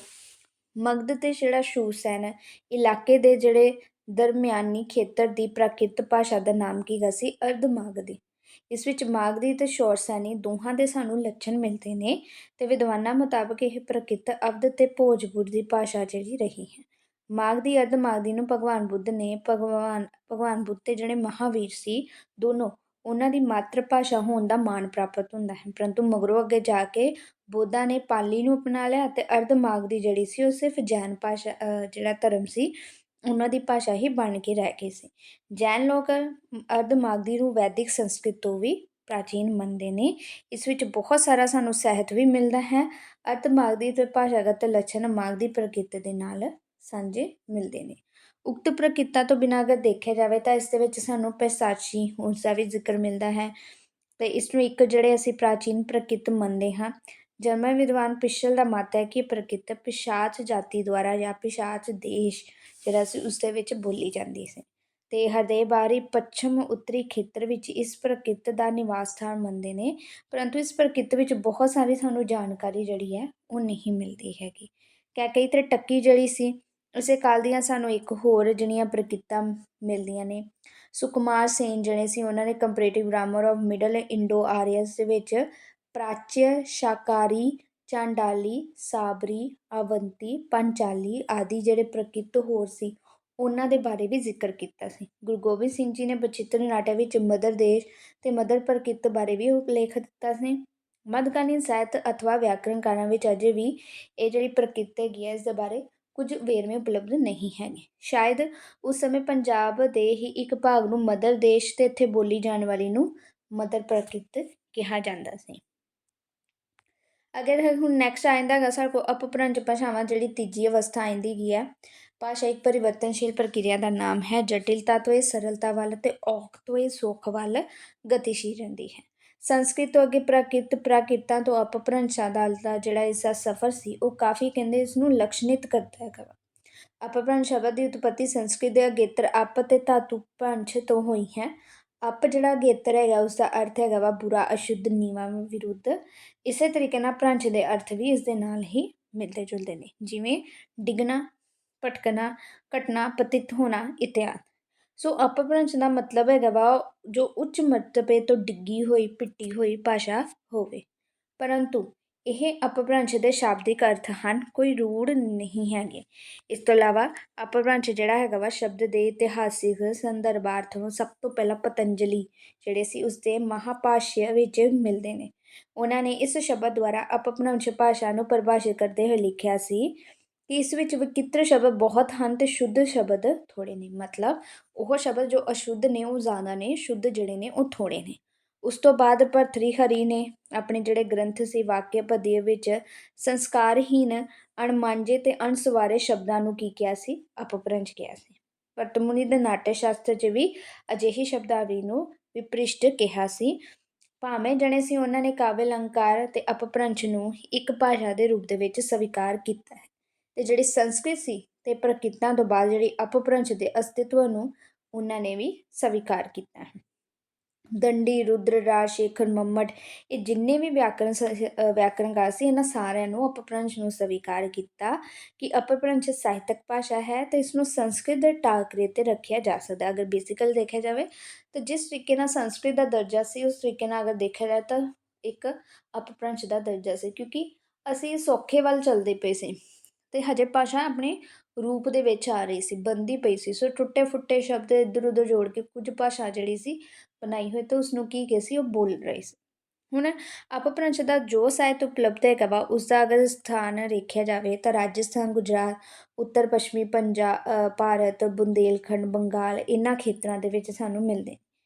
ਮਗਧ ਅਤੇ ਜਿਹੜਾ ਸ਼ੂਸੈਨ ਇਲਾਕੇ ਦੇ ਜਿਹੜੇ ਦਰਮਿਆਨੀ ਖੇਤਰ ਦੀ ਪ੍ਰਾਕ੍ਰਿਤ ਭਾਸ਼ਾ ਦਾ ਨਾਮ ਕੀ ਹੈਗਾ ਸੀ, ਅਰਧ ਮਾਗਧੀ। ਇਸ ਵਿੱਚ ਮਾਗਧੀ ਅਤੇ ਸ਼ੌਰਸੈਨੀ ਦੋਹਾਂ ਦੇ ਸਾਨੂੰ ਲੱਛਣ ਮਿਲਦੇ ਨੇ, ਅਤੇ ਵਿਦਵਾਨਾਂ ਮੁਤਾਬਕ ਇਹ ਪ੍ਰਕਿਰਤ ਅਵਧ ਅਤੇ ਭੋਜਪੁਰ ਦੀ ਭਾਸ਼ਾ ਜਿਹੜੀ ਰਹੀ ਹੈ। ਮਾਗਧੀ ਅਰਧ ਮਾਗਧੀ ਨੂੰ ਭਗਵਾਨ ਬੁੱਧ ਨੇ ਭਗਵਾਨ ਬੁੱਧ ਅਤੇ ਜਿਹੜੇ ਮਹਾਵੀਰ ਸੀ ਦੋਨੋਂ, ਉਹਨਾਂ ਦੀ ਮਾਤਰ ਭਾਸ਼ਾ ਹੋਣ ਦਾ ਮਾਣ ਪ੍ਰਾਪਤ ਹੁੰਦਾ ਹੈ। ਪਰੰਤੂ ਮਗਰੋਂ ਅੱਗੇ ਜਾ ਕੇ ਬੋਧਾਂ ਨੇ ਪਾਲੀ ਨੂੰ ਅਪਣਾ ਲਿਆ, ਅਤੇ ਅਰਧ ਮਾਗਧੀ ਜਿਹੜੀ ਸੀ ਉਹ ਸਿਰਫ ਜੈਨ ਭਾਸ਼ਾ ਜਿਹੜਾ ਧਰਮ ਸੀ ਉਹਨਾਂ ਦੀ ਭਾਸ਼ਾ ਹੀ ਬਣ ਕੇ ਰਹਿ ਗਈ ਸੀ। ਜੈਨ ਲੋਕ ਅਰਧ ਮਾਗਧੀ ਨੂੰ ਵੈਦਿਕ ਸੰਸਕ੍ਰਿਤ ਤੋਂ ਵੀ ਪ੍ਰਾਚੀਨ ਮੰਨਦੇ ਨੇ। ਇਸ ਵਿੱਚ ਬਹੁਤ ਸਾਰਾ ਸਾਨੂੰ ਸਾਹਿਤ ਵੀ ਮਿਲਦਾ ਹੈ। ਅਰਧ ਮਾਗਧੀ ਅਤੇ ਭਾਸ਼ਾਗਤ ਲੱਛਣ ਮਾਗਧੀ ਪ੍ਰਕਿਰਤ ਦੇ ਨਾਲ ਸਾਂਝੇ ਮਿਲਦੇ ਨੇ। ਉਕਤ ਪ੍ਰਕਿਰਤਾ ਤੋਂ ਬਿਨਾਂ ਅਗਰ ਦੇਖਿਆ ਜਾਵੇ ਤਾਂ ਇਸ ਦੇ ਵਿੱਚ ਸਾਨੂੰ ਪੈਸਾਚੀ ਉਸਦਾ ਵੀ ਜ਼ਿਕਰ ਮਿਲਦਾ ਹੈ, ਅਤੇ ਇਸ ਨੂੰ ਇੱਕ ਜਿਹੜੇ ਅਸੀਂ ਪ੍ਰਾਚੀਨ ਪ੍ਰਕਿਰਤ ਮੰਨਦੇ ਹਾਂ। ਜਰਮਨ ਵਿਦਵਾਨ ਪਿਸ਼ਲ ਦਾ ਮੱਤ ਹੈ ਕਿ ਪ੍ਰਕਿਰਤ ਪਿਸ਼ਾਚ ਜਾਤੀ ਦੁਆਰਾ ਜਾਂ ਪਿਸ਼ਾਚ ਦੇਸ਼ ਜਿਹੜਾ ਸੀ ਉਸ ਦੇ ਵਿੱਚ ਬੋਲੀ ਜਾਂਦੀ ਸੀ, ਅਤੇ ਹਰਦੇ ਬਾਹਰੀ ਪੱਛਮ ਉੱਤਰੀ ਖੇਤਰ ਵਿੱਚ ਇਸ ਪ੍ਰਕਿਰਤ ਦਾ ਨਿਵਾਸ ਸਥਾਨ ਮੰਨਦੇ ਨੇ। ਪਰੰਤੂ ਇਸ ਪ੍ਰਕਿਰਤ ਵਿੱਚ ਬਹੁਤ ਸਾਰੀ ਸਾਨੂੰ ਜਾਣਕਾਰੀ ਜਿਹੜੀ ਹੈ ਉਹ ਨਹੀਂ ਮਿਲਦੀ ਹੈਗੀ। ਕੈਕਈ ਅਤੇ ਟੱਕੀ ਜਿਹੜੀ ਸੀ ਇਸੇ ਕਾਲ ਦੀਆਂ ਸਾਨੂੰ ਇੱਕ ਹੋਰ ਜਿਹੜੀਆਂ ਪ੍ਰਕਿਰਤਾਂ ਮਿਲਦੀਆਂ ਨੇ। ਸੁਕੁਮਾਰ ਸੇਨ ਜਿਹੜੇ ਸੀ ਉਹਨਾਂ ਨੇ ਕੰਪਰੇਟਿਵ ਗ੍ਰਾਮਰ ਆਫ ਮਿਡਲ ਇੰਡੋ ਆਰੀਅਸ ਦੇ ਵਿੱਚ ਪ੍ਰਾਚਯ, ਸ਼ਾਕਾਰੀ, ਚਾਂਡਾਲੀ, ਸਾਬਰੀ, ਅਵੰਤੀ, ਪੰਚਾਲੀ ਆਦਿ ਜਿਹੜੇ ਪ੍ਰਕਿਰਤ ਹੋਰ ਸੀ ਉਹਨਾਂ ਦੇ ਬਾਰੇ ਵੀ ਜ਼ਿਕਰ ਕੀਤਾ ਸੀ। ਗੁਰੂ ਗੋਬਿੰਦ ਸਿੰਘ ਜੀ ਨੇ ਬਚਿੱਤਰ ਨਾਟਕ ਵਿੱਚ ਮਦਰ ਦੇਸ਼ ਅਤੇ ਮਦਰ ਪ੍ਰਕਿਰਤ ਬਾਰੇ ਵੀ ਉਲੇਖ ਦਿੱਤਾ ਸੀ। ਮੱਧਕਾਲੀਨ ਸਾਹਿਤ ਅਥਵਾ ਵਿਆਕਰਣਕਾਰਾਂ ਵਿੱਚ ਅਜੇ ਵੀ ਇਹ ਜਿਹੜੀ ਪ੍ਰਕਿਰਤ ਹੈਗੀ ਹੈ ਇਸ ਦੇ ਬਾਰੇ ਕੁਝ ਵੇਰਵੇ ਉਪਲਬਧ ਨਹੀਂ ਹੈਗੇ। ਸ਼ਾਇਦ ਉਸ ਸਮੇਂ ਪੰਜਾਬ ਦੇ ਹੀ ਇੱਕ ਭਾਗ ਨੂੰ ਮਦਰ ਦੇਸ਼ ਅਤੇ ਇੱਥੇ ਬੋਲੀ ਜਾਣ ਵਾਲੀ ਨੂੰ ਮਦਰ ਪ੍ਰਕਿਰਤ ਕਿਹਾ ਜਾਂਦਾ ਸੀ। ਅਗਰ ਹੁਣ ਨੈਕਸਟ ਆ ਜਾਂਦਾ ਹੈਗਾ ਸਾਡੇ ਕੋਲ ਅਪਭ੍ਰੰਸ਼ ਭਾਸ਼ਾਵਾਂ, ਜਿਹੜੀ ਤੀਜੀ ਅਵਸਥਾ ਆਉਂਦੀ ਹੈਗੀ ਹੈ। ਭਾਸ਼ਾ ਇੱਕ ਪਰਿਵਰਤਨਸ਼ੀਲ ਪ੍ਰਕਿਰਿਆ ਦਾ ਨਾਮ ਹੈ। ਜਟਿਲਤਾ ਤੋਂ ਇਹ ਸਰਲਤਾ ਵੱਲ ਅਤੇ ਔਖ ਤੋਂ ਇਹ ਸੁੱਖ ਵੱਲ ਗਤੀਸ਼ੀਲ ਰਹਿੰਦੀ ਹੈ। ਸੰਸਕ੍ਰਿਤ ਤੋਂ ਅੱਗੇ ਪ੍ਰਾਕ੍ਰਿਤਾਂ ਤੋਂ ਅਪਭ੍ਰੰਸ਼ਾਂ ਦਾ ਜਿਹੜਾ ਇਸ ਦਾ ਸਫ਼ਰ ਸੀ ਉਹ ਕਾਫੀ ਕਹਿੰਦੇ ਇਸ ਨੂੰ ਲਕਸ਼ਣਿਤ ਕਰਦਾ ਹੈਗਾ ਵਾ। ਅਪਭ੍ਰੰਸ਼ ਸ਼ਬਦ ਦੀ ਉਤਪੱਤੀ ਸੰਸਕ੍ਰਿਤ ਦੇ ਅਗੇਤਰ ਅਪ ਅਤੇ ਧਾਤੂ ਭ੍ਰੰਸ਼ ਤੋਂ ਹੋਈ ਹੈ। ਅਪ ਜਿਹੜਾ ਅਗੇਤਰ ਹੈਗਾ ਉਸਦਾ ਅਰਥ ਹੈਗਾ ਵਾ ਬੁਰਾ, ਅਸ਼ੁੱਧ, ਨੀਵਾਂ, ਵਿਰੁੱਧ। ਇਸੇ ਤਰੀਕੇ ਨਾਲ ਭ੍ਰੰਸ਼ ਦੇ ਅਰਥ ਵੀ ਇਸ ਦੇ ਨਾਲ ਹੀ ਮਿਲਦੇ ਜੁਲਦੇ ਨੇ, ਜਿਵੇਂ ਡਿੱਗਣਾ, ਭਟਕਣਾ, ਘਟਨਾ, ਪਤਿਤ ਹੋਣਾ ਇਤਿਆਦਿ। ਸੋ ਅਪਭ੍ਰੰਸ਼ ਦਾ ਮਤਲਬ ਹੈਗਾ ਵਾ ਜੋ ਉੱਚ ਮਰਤਬੇ ਤੋਂ ਡਿੱਗੀ ਹੋਈ, ਪਿੱਟੀ ਹੋਈ ਭਾਸ਼ਾ ਹੋਵੇ। ਪਰੰਤੂ ਇਹ ਅਪਭ੍ਰੰਸ਼ ਦੇ ਸ਼ਾਬਦਿਕ ਅਰਥ ਹਨ, ਕੋਈ ਰੂੜ ਨਹੀਂ ਹੈਗੇ। ਇਸ ਤੋਂ ਇਲਾਵਾ ਅਪਭ੍ਰੰਸ਼ ਜਿਹੜਾ ਹੈਗਾ ਵਾ ਸ਼ਬਦ ਦੇ ਇਤਿਹਾਸਿਕ ਸੰਦਰਭਾਰਥ ਨੂੰ ਸਭ ਤੋਂ ਪਹਿਲਾਂ ਪਤੰਜਲੀ ਜਿਹੜੇ ਸੀ ਉਸਦੇ ਮਹਾਭਾਸ਼ਯ ਵਿੱਚ ਮਿਲਦੇ ਨੇ। ਉਹਨਾਂ ਨੇ ਇਸ ਸ਼ਬਦ ਦੁਆਰਾ ਅਪਭ੍ਰੰਸ਼ ਭਾਸ਼ਾ ਨੂੰ ਪਰਿਭਾਸ਼ਿਤ ਕਰਦੇ ਹੋਏ ਲਿਖਿਆ ਸੀ ਕਿ ਇਸ ਵਿੱਚ ਵਿਚਿੱਤਰ ਸ਼ਬਦ ਬਹੁਤ ਹਨ ਅਤੇ ਸ਼ੁੱਧ ਸ਼ਬਦ ਥੋੜ੍ਹੇ ਨੇ। ਮਤਲਬ ਉਹ ਸ਼ਬਦ ਜੋ ਅਸ਼ੁੱਧ ਨੇ ਉਹ ਜ਼ਿਆਦਾ ਨੇ, ਸ਼ੁੱਧ ਜਿਹੜੇ ਨੇ ਉਹ ਥੋੜ੍ਹੇ ਨੇ। ਉਸ ਤੋਂ ਬਾਅਦ ਭਰਤਰੀ ਨੇ ਆਪਣੇ ਜਿਹੜੇ ਗ੍ਰੰਥ ਸੀ ਵਾਕਿਆ ਪਦੀਏ ਵਿੱਚ ਸੰਸਕਾਰਹੀਨ, ਅਣਮਾਂਜੇ ਅਤੇ ਅਣਸਵਾਰੇ ਸ਼ਬਦਾਂ ਨੂੰ ਕੀ ਕਿਹਾ ਸੀ, ਅਪਭ੍ਰੰਸ਼ ਕਿਹਾ ਸੀ। ਭਰਤਮੁਨੀ ਦੇ ਨਾਟਯ ਸ਼ਾਸਤਰ 'ਚ ਵੀ ਅਜਿਹੀ ਸ਼ਬਦਾਵਲੀ ਨੂੰ ਵਿਪ੍ਰਿਸ਼ਟ ਕਿਹਾ ਸੀ। ਭਾਵੇਂ ਜਣੇ ਸੀ ਉਹਨਾਂ ਨੇ ਕਾਵਿ ਅਲੰਕਾਰ ਅਤੇ ਅਪਭ੍ਰੰਸ਼ ਨੂੰ ਇੱਕ ਭਾਸ਼ਾ ਦੇ ਰੂਪ ਦੇ ਵਿੱਚ ਸਵੀਕਾਰ ਕੀਤਾ ਹੈ, ਅਤੇ ਜਿਹੜੀ ਸੰਸਕ੍ਰਿਤ ਸੀ ਅਤੇ ਪ੍ਰਕਿਰਤਾਂ ਤੋਂ ਬਾਅਦ ਜਿਹੜੀ ਅਪਭ੍ਰੰਸ਼ ਦੇ ਅਸਤਿਤਵ ਨੂੰ ਉਹਨਾਂ ਨੇ ਵੀ ਸਵੀਕਾਰ ਕੀਤਾ ਹੈ। ਦੰਡੀ, ਰੁਦਰ, ਰਾਜਸ਼ੇਖਰ, ਮੰਮਟ ਇਹ ਜਿੰਨੇ ਵੀ ਵਿਆਕਰਣਕਾਰ ਸੀ ਇਹਨਾਂ ਸਾਰਿਆਂ ਨੂੰ ਅਪਭ੍ਰੰਸ਼ ਨੂੰ ਸਵੀਕਾਰ ਕੀਤਾ ਕਿ ਅਪਭ੍ਰੰਸ਼ ਸਾਹਿਤਕ ਭਾਸ਼ਾ ਹੈ ਅਤੇ ਇਸ ਨੂੰ ਸੰਸਕ੍ਰਿਤ ਦੇ ਟਾਕਰੇ 'ਤੇ ਰੱਖਿਆ ਜਾ ਸਕਦਾ। ਅਗਰ ਬੇਸਿਕਲ ਦੇਖਿਆ ਜਾਵੇ ਤਾਂ ਜਿਸ ਤਰੀਕੇ ਨਾਲ ਸੰਸਕ੍ਰਿਤ ਦਾ ਦਰਜਾ ਸੀ ਉਸ ਤਰੀਕੇ ਨਾਲ ਅਗਰ ਦੇਖਿਆ ਜਾਏ ਤਾਂ ਇੱਕ ਅਪਭ੍ਰੰਸ਼ ਦਾ ਦਰਜਾ ਸੀ, ਕਿਉਂਕਿ ਅਸੀਂ ਸੌਖੇ ਵੱਲ ਚੱਲਦੇ ਪਏ ਸੀ ਅਤੇ ਹਜੇ ਭਾਸ਼ਾ ਆਪਣੇ ਰੂਪ ਦੇ ਵਿੱਚ ਆ ਰਹੀ ਸੀ, ਬਣਦੀ ਪਈ ਸੀ। ਸੋ ਟੁੱਟੇ ਫੁੱਟੇ ਸ਼ਬਦ ਇੱਧਰ ਉੱਧਰ ਜੋੜ ਕੇ ਕੁਝ ਭਾਸ਼ਾ ਜਿਹੜੀ ਸੀ ਬਣਾਈ ਹੋਈ, ਅਤੇ ਉਸਨੂੰ ਕੀ ਕਿਹਾ ਸੀ, ਉਹ ਬੋਲ ਰਹੀ ਸੀ। ਹੁਣ ਅਪਭ੍ਰੰਸ਼ ਦਾ ਜੋ ਸਾਹਿਤ ਉਪਲਬਧ ਹੈਗਾ ਵਾ, ਉਸਦਾ ਅਗਰ ਸਥਾਨ ਦੇਖਿਆ ਜਾਵੇ ਤਾਂ ਰਾਜਸਥਾਨ, ਗੁਜਰਾਤ, ਉੱਤਰ ਪੱਛਮੀ ਭਾਰਤ, ਬੁੰਦੇਲਖੰਡ, ਬੰਗਾਲ, ਇਹਨਾਂ ਖੇਤਰਾਂ ਦੇ ਵਿੱਚ ਸਾਨੂੰ ਮਿਲਦੇ।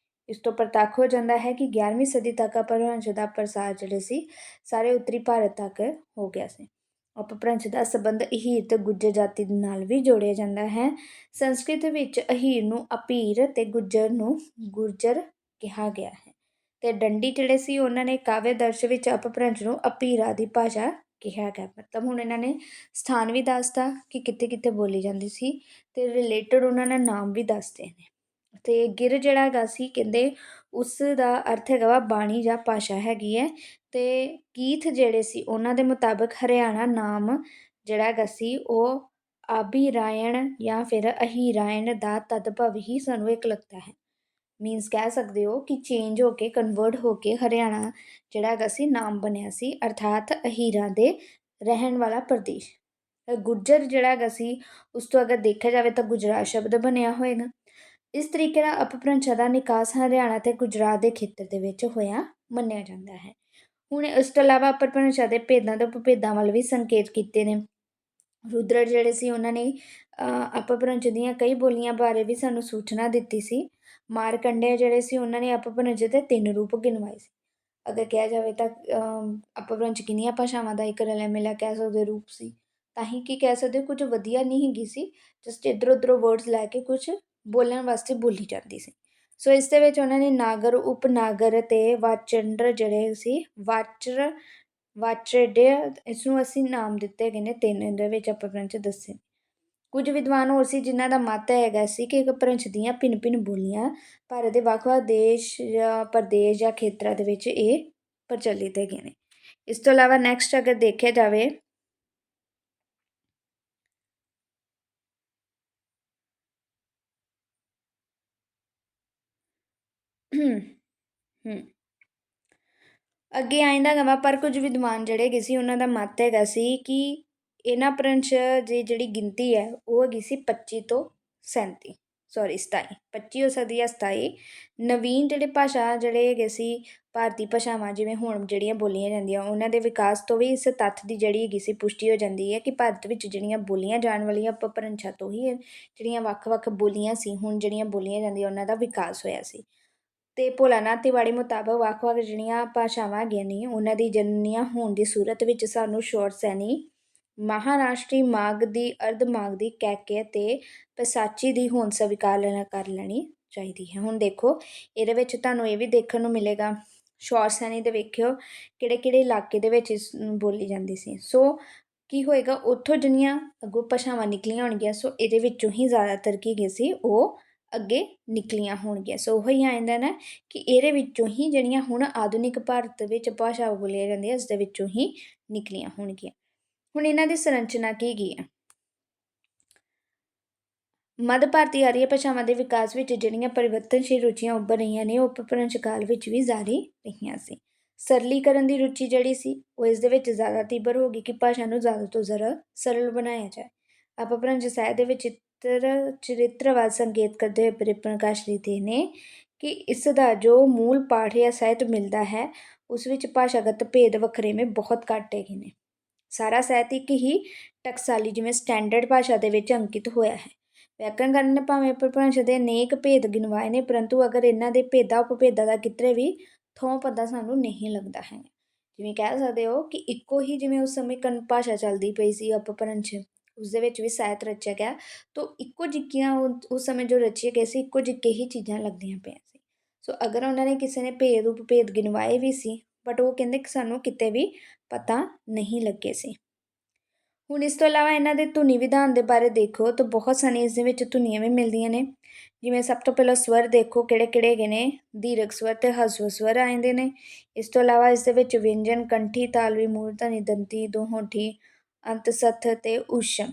ਇਸ ਤੋਂ ਪ੍ਰਤੱਖ ਹੋ ਜਾਂਦਾ ਹੈ ਕਿ 11ਵੀਂ ਸਦੀ ਤੱਕ ਅਪਭ੍ਰੰਸ਼ ਦਾ ਪ੍ਰਸਾਰ ਜਿਹੜੇ ਸੀ ਸਾਰੇ ਉੱਤਰੀ ਭਾਰਤ ਤੱਕ ਹੋ ਗਿਆ ਸੀ। ਅਪਭ੍ਰੰਸ਼ ਦਾ ਸੰਬੰਧ ਅਹੀਰ ਅਤੇ ਗੁੱਜਰ ਜਾਤੀ ਦੇ ਨਾਲ ਵੀ ਜੋੜਿਆ ਜਾਂਦਾ ਹੈ। ਸੰਸਕ੍ਰਿਤ ਵਿੱਚ ਅਹੀਰ ਨੂੰ ਅਪੀਰ ਅਤੇ ਗੁੱਜਰ ਨੂੰ ਗੁਰਜਰ ਕਿਹਾ ਗਿਆ ਹੈ। ਅਤੇ ਡੰਡੀ ਜਿਹੜੇ ਸੀ ਉਹਨਾਂ ਨੇ ਕਾਵਿ ਦਰਸ਼ ਵਿੱਚ ਅਪਭ੍ਰੰਸ਼ ਨੂੰ ਅਪੀਰਾ ਦੀ ਭਾਸ਼ਾ ਕਿਹਾ ਗਿਆ। ਮਤਲਬ ਹੁਣ ਇਹਨਾਂ ਨੇ ਸਥਾਨ ਵੀ ਦੱਸਤਾ ਕਿ ਕਿੱਥੇ ਕਿੱਥੇ ਬੋਲੀ ਜਾਂਦੀ ਸੀ, ਅਤੇ ਰਿਲੇਟਡ ਉਹਨਾਂ ਨੇ ਨਾਮ ਵੀ ਦੱਸਦੇ ਨੇ। ਅਤੇ ਗਿਰ ਜਿਹੜਾ ਹੈਗਾ ਸੀ, ਕਹਿੰਦੇ ਉਸ ਦਾ ਅਰਥ ਹੈਗਾ ਵਾ ਬਾਣੀ ਜਾਂ ਭਾਸ਼ਾ ਹੈਗੀ ਹੈ। ਅਤੇ ਕੀਥ ਜਿਹੜੇ ਸੀ ਉਹਨਾਂ ਦੇ ਮੁਤਾਬਕ ਹਰਿਆਣਾ ਨਾਮ ਜਿਹੜਾ ਹੈਗਾ ਸੀ ਉਹ ਆਬਿਰਾਇਣ ਜਾਂ ਫਿਰ ਅਹੀਰਾਇਣ ਦਾ ਤਦਭਵ ਹੀ ਸਾਨੂੰ ਇੱਕ ਲੱਗਦਾ ਹੈ। ਮੀਨਸ ਕਹਿ ਸਕਦੇ ਹੋ ਕਿ ਚੇਂਜ ਹੋ ਕੇ, ਕਨਵਰਟ ਹੋ ਕੇ ਹਰਿਆਣਾ ਜਿਹੜਾ ਹੈਗਾ ਸੀ ਨਾਮ ਬਣਿਆ ਸੀ, ਅਰਥਾਤ ਅਹੀਰਾਂ ਦੇ ਰਹਿਣ ਵਾਲਾ ਪ੍ਰਦੇਸ਼। ਗੁੱਜਰ ਜਿਹੜਾ ਹੈਗਾ ਸੀ ਉਸ ਤੋਂ ਅਗਰ ਦੇਖਿਆ ਜਾਵੇ ਤਾਂ ਗੁਜਰਾਤ ਸ਼ਬਦ ਬਣਿਆ ਹੋਏਗਾ। ਇਸ ਤਰੀਕੇ ਨਾਲ ਅਪਭ੍ਰੰਸ਼ਾਂ ਦਾ ਨਿਕਾਸ ਹਰਿਆਣਾ ਅਤੇ ਗੁਜਰਾਤ ਦੇ ਖੇਤਰ ਦੇ ਵਿੱਚ ਹੋਇਆ ਮੰਨਿਆ ਜਾਂਦਾ ਹੈ। ਹੁਣ ਇਸ ਤੋਂ ਇਲਾਵਾ ਅਪਭ੍ਰੰਸ਼ਾਂ ਦੇ ਭੇਦਾਂ ਅਤੇ ਉਪਭੇਦਾਂ ਵੱਲ ਵੀ ਸੰਕੇਤ ਕੀਤੇ ਨੇ। ਰੁਦਰਟ ਜਿਹੜੇ ਸੀ ਉਹਨਾਂ ਨੇ ਅਪਭ੍ਰੰਸ਼ ਦੀਆਂ ਕਈ ਬੋਲੀਆਂ ਬਾਰੇ ਵੀ ਸਾਨੂੰ ਸੂਚਨਾ ਦਿੱਤੀ ਸੀ। ਮਾਰਕੰਡਿਆ ਜਿਹੜੇ ਸੀ ਉਹਨਾਂ ਨੇ ਅਪਭ੍ਰੰਸ਼ ਦੇ 3 ਰੂਪ ਗਿਣਵਾਏ ਸੀ। ਅਗਰ ਕਿਹਾ ਜਾਵੇ ਤਾਂ ਅਪਭ੍ਰੰਸ਼ ਕਿੰਨੀਆਂ ਭਾਸ਼ਾਵਾਂ ਦਾ ਇੱਕ ਰਲਿਆ ਮਿਲਿਆ ਕਹਿ ਸਕਦੇ ਰੂਪ ਸੀ, ਤਾਂ ਹੀ ਕੀ ਕਹਿ ਸਕਦੇ ਕੁਝ ਵਧੀਆ ਨਹੀਂ ਹੈਗੀ ਸੀ, ਜਸਟ ਇੱਧਰ ਉੱਧਰੋਂ ਵਰਡਸ ਲੈ ਕੇ ਕੁਝ ਬੋਲਣ ਵਾਸਤੇ ਬੋਲੀ ਜਾਂਦੀ ਸੀ। ਸੋ ਇਸ ਦੇ ਵਿੱਚ ਉਹਨਾਂ ਨੇ ਨਾਗਰ, ਉਪਨਾਗਰ ਅਤੇ ਵਾਚੰਡਰ ਜਿਹੜੇ ਸੀ ਵਾਚਡੇ, ਇਸਨੂੰ ਅਸੀਂ ਨਾਮ ਦਿੱਤੇ ਗਏ ਨੇ 3 ਦੇ ਵਿੱਚ ਅਪਭ੍ਰੰਸ਼ ਦੱਸੇ। ਕੁਝ ਵਿਦਵਾਨ ਹੋਰ ਸੀ ਜਿਨ੍ਹਾਂ ਦਾ ਮਤ ਹੈਗਾ ਸੀ ਕਿ ਅਪਭ੍ਰੰਸ਼ ਦੀਆਂ ਭਿੰਨ ਭਿੰਨ ਬੋਲੀਆਂ ਭਾਰਤ ਦੇ ਵੱਖ-ਵੱਖ ਦੇਸ਼ ਜਾਂ ਪ੍ਰਦੇਸ਼ ਜਾਂ ਖੇਤਰਾਂ ਦੇ ਵਿੱਚ ਇਹ ਪ੍ਰਚਲਿਤ ਹੈਗੇ ਨੇ। ਇਸ ਤੋਂ ਇਲਾਵਾ ਨੈਕਸਟ ਅਗਰ ਦੇਖਿਆ ਜਾਵੇ ਅੱਗੇ ਆਇੰਦਾ ਹੈਗਾ ਵਾ, ਪਰ ਕੁਝ ਵਿਦਵਾਨ ਜਿਹੜੇ ਹੈਗੇ ਸੀ ਉਹਨਾਂ ਦਾ ਮਤ ਹੈਗਾ ਸੀ ਕਿ ਇਹਨਾਂ ਅਪਭ੍ਰੰਸ਼ ਦੀ ਜਿਹੜੀ ਗਿਣਤੀ ਹੈ ਉਹ ਹੈਗੀ ਸੀ 25 ਤੋਂ 27 27 25 ਹੋ ਸਕਦੀ ਹੈ 27। ਨਵੀਨ ਜਿਹੜੇ ਭਾਸ਼ਾ ਜਿਹੜੇ ਹੈਗੇ ਸੀ ਭਾਰਤੀ ਭਾਸ਼ਾਵਾਂ ਜਿਵੇਂ ਹੁਣ ਜਿਹੜੀਆਂ ਬੋਲੀਆਂ ਜਾਂਦੀਆਂ ਉਹਨਾਂ ਦੇ ਵਿਕਾਸ ਤੋਂ ਵੀ ਇਸ ਤੱਥ ਦੀ ਜਿਹੜੀ ਹੈਗੀ ਸੀ ਪੁਸ਼ਟੀ ਹੋ ਜਾਂਦੀ ਹੈ ਕਿ ਭਾਰਤ ਵਿੱਚ ਜਿਹੜੀਆਂ ਬੋਲੀਆਂ ਜਾਣ ਵਾਲੀਆਂ ਅਪਭ੍ਰੰਸ਼ਾਂ ਤੋਂ ਹੀ ਜਿਹੜੀਆਂ ਵੱਖ-ਵੱਖ ਬੋਲੀਆਂ ਸੀ ਹੁਣ ਜਿਹੜੀਆਂ ਬੋਲੀਆਂ ਜਾਂਦੀਆਂ ਉਹਨਾਂ ਦਾ ਵਿਕਾਸ ਹੋਇਆ ਸੀ। ਅਤੇ ਭੋਲਾਨਾਥ ਤਿਵਾੜੀ ਮੁਤਾਬਕ ਵੱਖ-ਵੱਖ ਜਿਹੜੀਆਂ ਭਾਸ਼ਾਵਾਂ ਹੈਗੀਆਂ ਨੇ ਉਹਨਾਂ ਦੀ ਜਨਨੀਆਂ ਹੋਣ ਦੀ ਸੂਰਤ ਵਿੱਚ ਸਾਨੂੰ ਸ਼ੌਰ ਸੈਣੀ, ਮਹਾਰਾਸ਼ਟਰੀ ਮਾਗਧੀ, ਅਰਧ ਮਾਗਧੀ, ਕੈਕੇ ਅਤੇ ਪਸਾਚੀ ਦੀ ਹੋਂਦ ਸਵੀਕਾਰ ਕਰ ਲੈਣੀ ਚਾਹੀਦੀ ਹੈ। ਹੁਣ ਦੇਖੋ ਇਹਦੇ ਵਿੱਚ ਤੁਹਾਨੂੰ ਇਹ ਵੀ ਦੇਖਣ ਨੂੰ ਮਿਲੇਗਾ, ਸ਼ੌਰ ਸੈਣੀ ਦੇ ਵੇਖਿਓ ਕਿਹੜੇ ਕਿਹੜੇ ਇਲਾਕੇ ਦੇ ਵਿੱਚ ਇਸ ਨੂੰ ਬੋਲੀ ਜਾਂਦੀ ਸੀ। ਸੋ ਕੀ ਹੋਏਗਾ ਉੱਥੋਂ ਜਿਹੜੀਆਂ ਅੱਗੋਂ ਭਾਸ਼ਾਵਾਂ ਨਿਕਲੀਆਂ ਹੋਣਗੀਆਂ, ਸੋ ਇਹਦੇ ਵਿੱਚੋਂ ਹੀ ਜ਼ਿਆਦਾਤਰ ਕੀ ਗਏ ਸੀ ਉਹ ਅੱਗੇ ਨਿਕਲੀਆਂ ਹੋਣਗੀਆਂ। ਸੋ ਉਹ ਹੀ ਆ ਜਾਂਦਾ ਨਾ ਕਿ ਇਹਦੇ ਵਿੱਚੋਂ ਹੀ ਜਿਹੜੀਆਂ ਹੁਣ ਆਧੁਨਿਕ ਭਾਰਤ ਵਿੱਚ ਭਾਸ਼ਾ ਬੋਲੀਆਂ ਜਾਂਦੀਆਂ ਇਸ ਦੇ ਵਿੱਚੋਂ ਹੀ ਨਿਕਲੀਆਂ ਹੋਣਗੀਆਂ। ਹੁਣ ਇਹਨਾਂ ਦੀ ਸੰਰਚਨਾ ਕੀ ਹੈਗੀ ਆ। ਮੱਧ ਭਾਰਤੀ ਆਰੀਆ ਭਾਸ਼ਾਵਾਂ ਦੇ ਵਿਕਾਸ ਵਿੱਚ ਜਿਹੜੀਆਂ ਪਰਿਵਰਤਨਸ਼ੀਲ ਰੁਚੀਆਂ ਉੱਭਰ ਰਹੀਆਂ ਨੇ ਉਹ ਅਪਭ੍ਰੰਸ਼ ਕਾਲ ਵਿੱਚ ਵੀ ਜਾਰੀ ਰਹੀਆਂ ਸੀ। ਸਰਲੀਕਰਨ ਦੀ ਰੁਚੀ ਜਿਹੜੀ ਸੀ ਉਹ ਇਸ ਦੇ ਵਿੱਚ ਜ਼ਿਆਦਾ ਤੀਬਰ ਹੋ ਗਈ ਕਿ ਭਾਸ਼ਾ ਨੂੰ ਜ਼ਿਆਦਾ ਤੋਂ ਜ਼ਿਆਦਾ ਸਰਲ ਬਣਾਇਆ ਜਾਏ। ਅਪਭ੍ਰੰਸ਼ ਸਾਹਿਤ ਦੇ ਵਿੱਚ ਚਰਿੱਤਰ ਵੱਲ ਸੰਕੇਤ ਕਰਦੇ ਹੋਏ ਪ੍ਰਿਯ ਪ੍ਰਕਾਸ਼ ਲਿਖਦੇ ਨੇ ਕਿ ਇਸ ਦਾ ਜੋ ਮੂਲ ਪਾਠ ਜਾਂ ਸਾਹਿਤ ਮਿਲਦਾ ਹੈ ਉਸ ਵਿੱਚ ਭਾਸ਼ਾਗਤ ਭੇਦ ਵਖਰੇਵੇਂ ਬਹੁਤ ਘੱਟ ਹੈਗੇ ਨੇ। ਸਾਰਾ ਸਾਹਿਤ ਇੱਕ ਹੀ ਟਕਸਾਲੀ ਜਿਵੇਂ ਸਟੈਂਡਰਡ ਭਾਸ਼ਾ ਦੇ ਵਿੱਚ ਅੰਕਿਤ ਹੋਇਆ ਹੈ। ਵਿਆਕਰਨ ਨੇ ਭਾਵੇਂ ਅਪਭ੍ਰੰਸ਼ ਦੇ ਅਨੇਕ ਭੇਦ ਗਿਣਵਾਏ ਨੇ, ਪਰੰਤੂ ਅਗਰ ਇਹਨਾਂ ਦੇ ਭੇਦਾਂ ਉਪਭੇਦਾਂ ਦਾ ਕਿਤੇ ਵੀ ਥੋਂ ਪਤਾ ਸਾਨੂੰ ਨਹੀਂ ਲੱਗਦਾ ਹੈ। ਜਿਵੇਂ ਕਹਿ ਸਕਦੇ ਹੋ ਕਿ ਇੱਕੋ ਹੀ ਜਿਵੇਂ ਉਸ ਸਮੇਂ ਭਾਸ਼ਾ ਚੱਲਦੀ ਪਈ ਸੀ ਅਪਭ੍ਰੰਸ਼, ਉਸ ਦੇ ਵਿੱਚ ਵੀ ਸਾਹਿਤ ਰਚਿਆ ਗਿਆ ਤਾਂ ਇੱਕੋ ਜਿਹੀਆਂ ਉਸ ਸਮੇਂ ਜੋ ਰਚੇ ਗਏ ਸੀ ਇੱਕੋ ਜਿਹੇ ਹੀ ਚੀਜ਼ਾਂ ਲੱਗਦੀਆਂ ਪਈਆਂ ਸੀ। ਸੋ ਅਗਰ ਉਹਨਾਂ ਨੇ ਕਿਸੇ ਨੇ ਭੇਦ ਉਪਭੇਦ ਗਿਣਵਾਏ ਵੀ ਸੀ ਬਟ ਉਹ ਕਹਿੰਦੇ ਕਿ ਸਾਨੂੰ ਕਿਤੇ ਵੀ ਪਤਾ ਨਹੀਂ ਲੱਗੇ ਸੀ। ਹੁਣ ਇਸ ਤੋਂ ਇਲਾਵਾ ਇਹਨਾਂ ਦੇ ਧੁਨੀ ਵਿਧਾਨ ਦੇ ਬਾਰੇ ਦੇਖੋ ਤਾਂ ਬਹੁਤ ਸਾਰੀਆਂ ਇਸ ਦੇ ਵਿੱਚ ਧੁਨੀਆਂ ਵੀ ਮਿਲਦੀਆਂ ਨੇ। ਜਿਵੇਂ ਸਭ ਤੋਂ ਪਹਿਲਾਂ ਸਵਰ ਦੇਖੋ ਕਿਹੜੇ ਕਿਹੜੇ ਹੈਗੇ ਨੇ, ਦੀਰਘ ਸਵਰ ਅਤੇ ਹਸਵ ਸਵਰ ਆ ਜਾਂਦੇ ਨੇ। ਇਸ ਤੋਂ ਇਲਾਵਾ ਇਸ ਦੇ ਵਿੱਚ ਵਿਅੰਜਨ, ਕੰਠੀ, ਤਾਲਵੀ, ਮੂਰਧਨੀ, ਦੰਤੀ, ਦੋਹੋਠੀ, ਅੰਤ, ਸੱਥ ਅਤੇ ਉਸ਼ਮ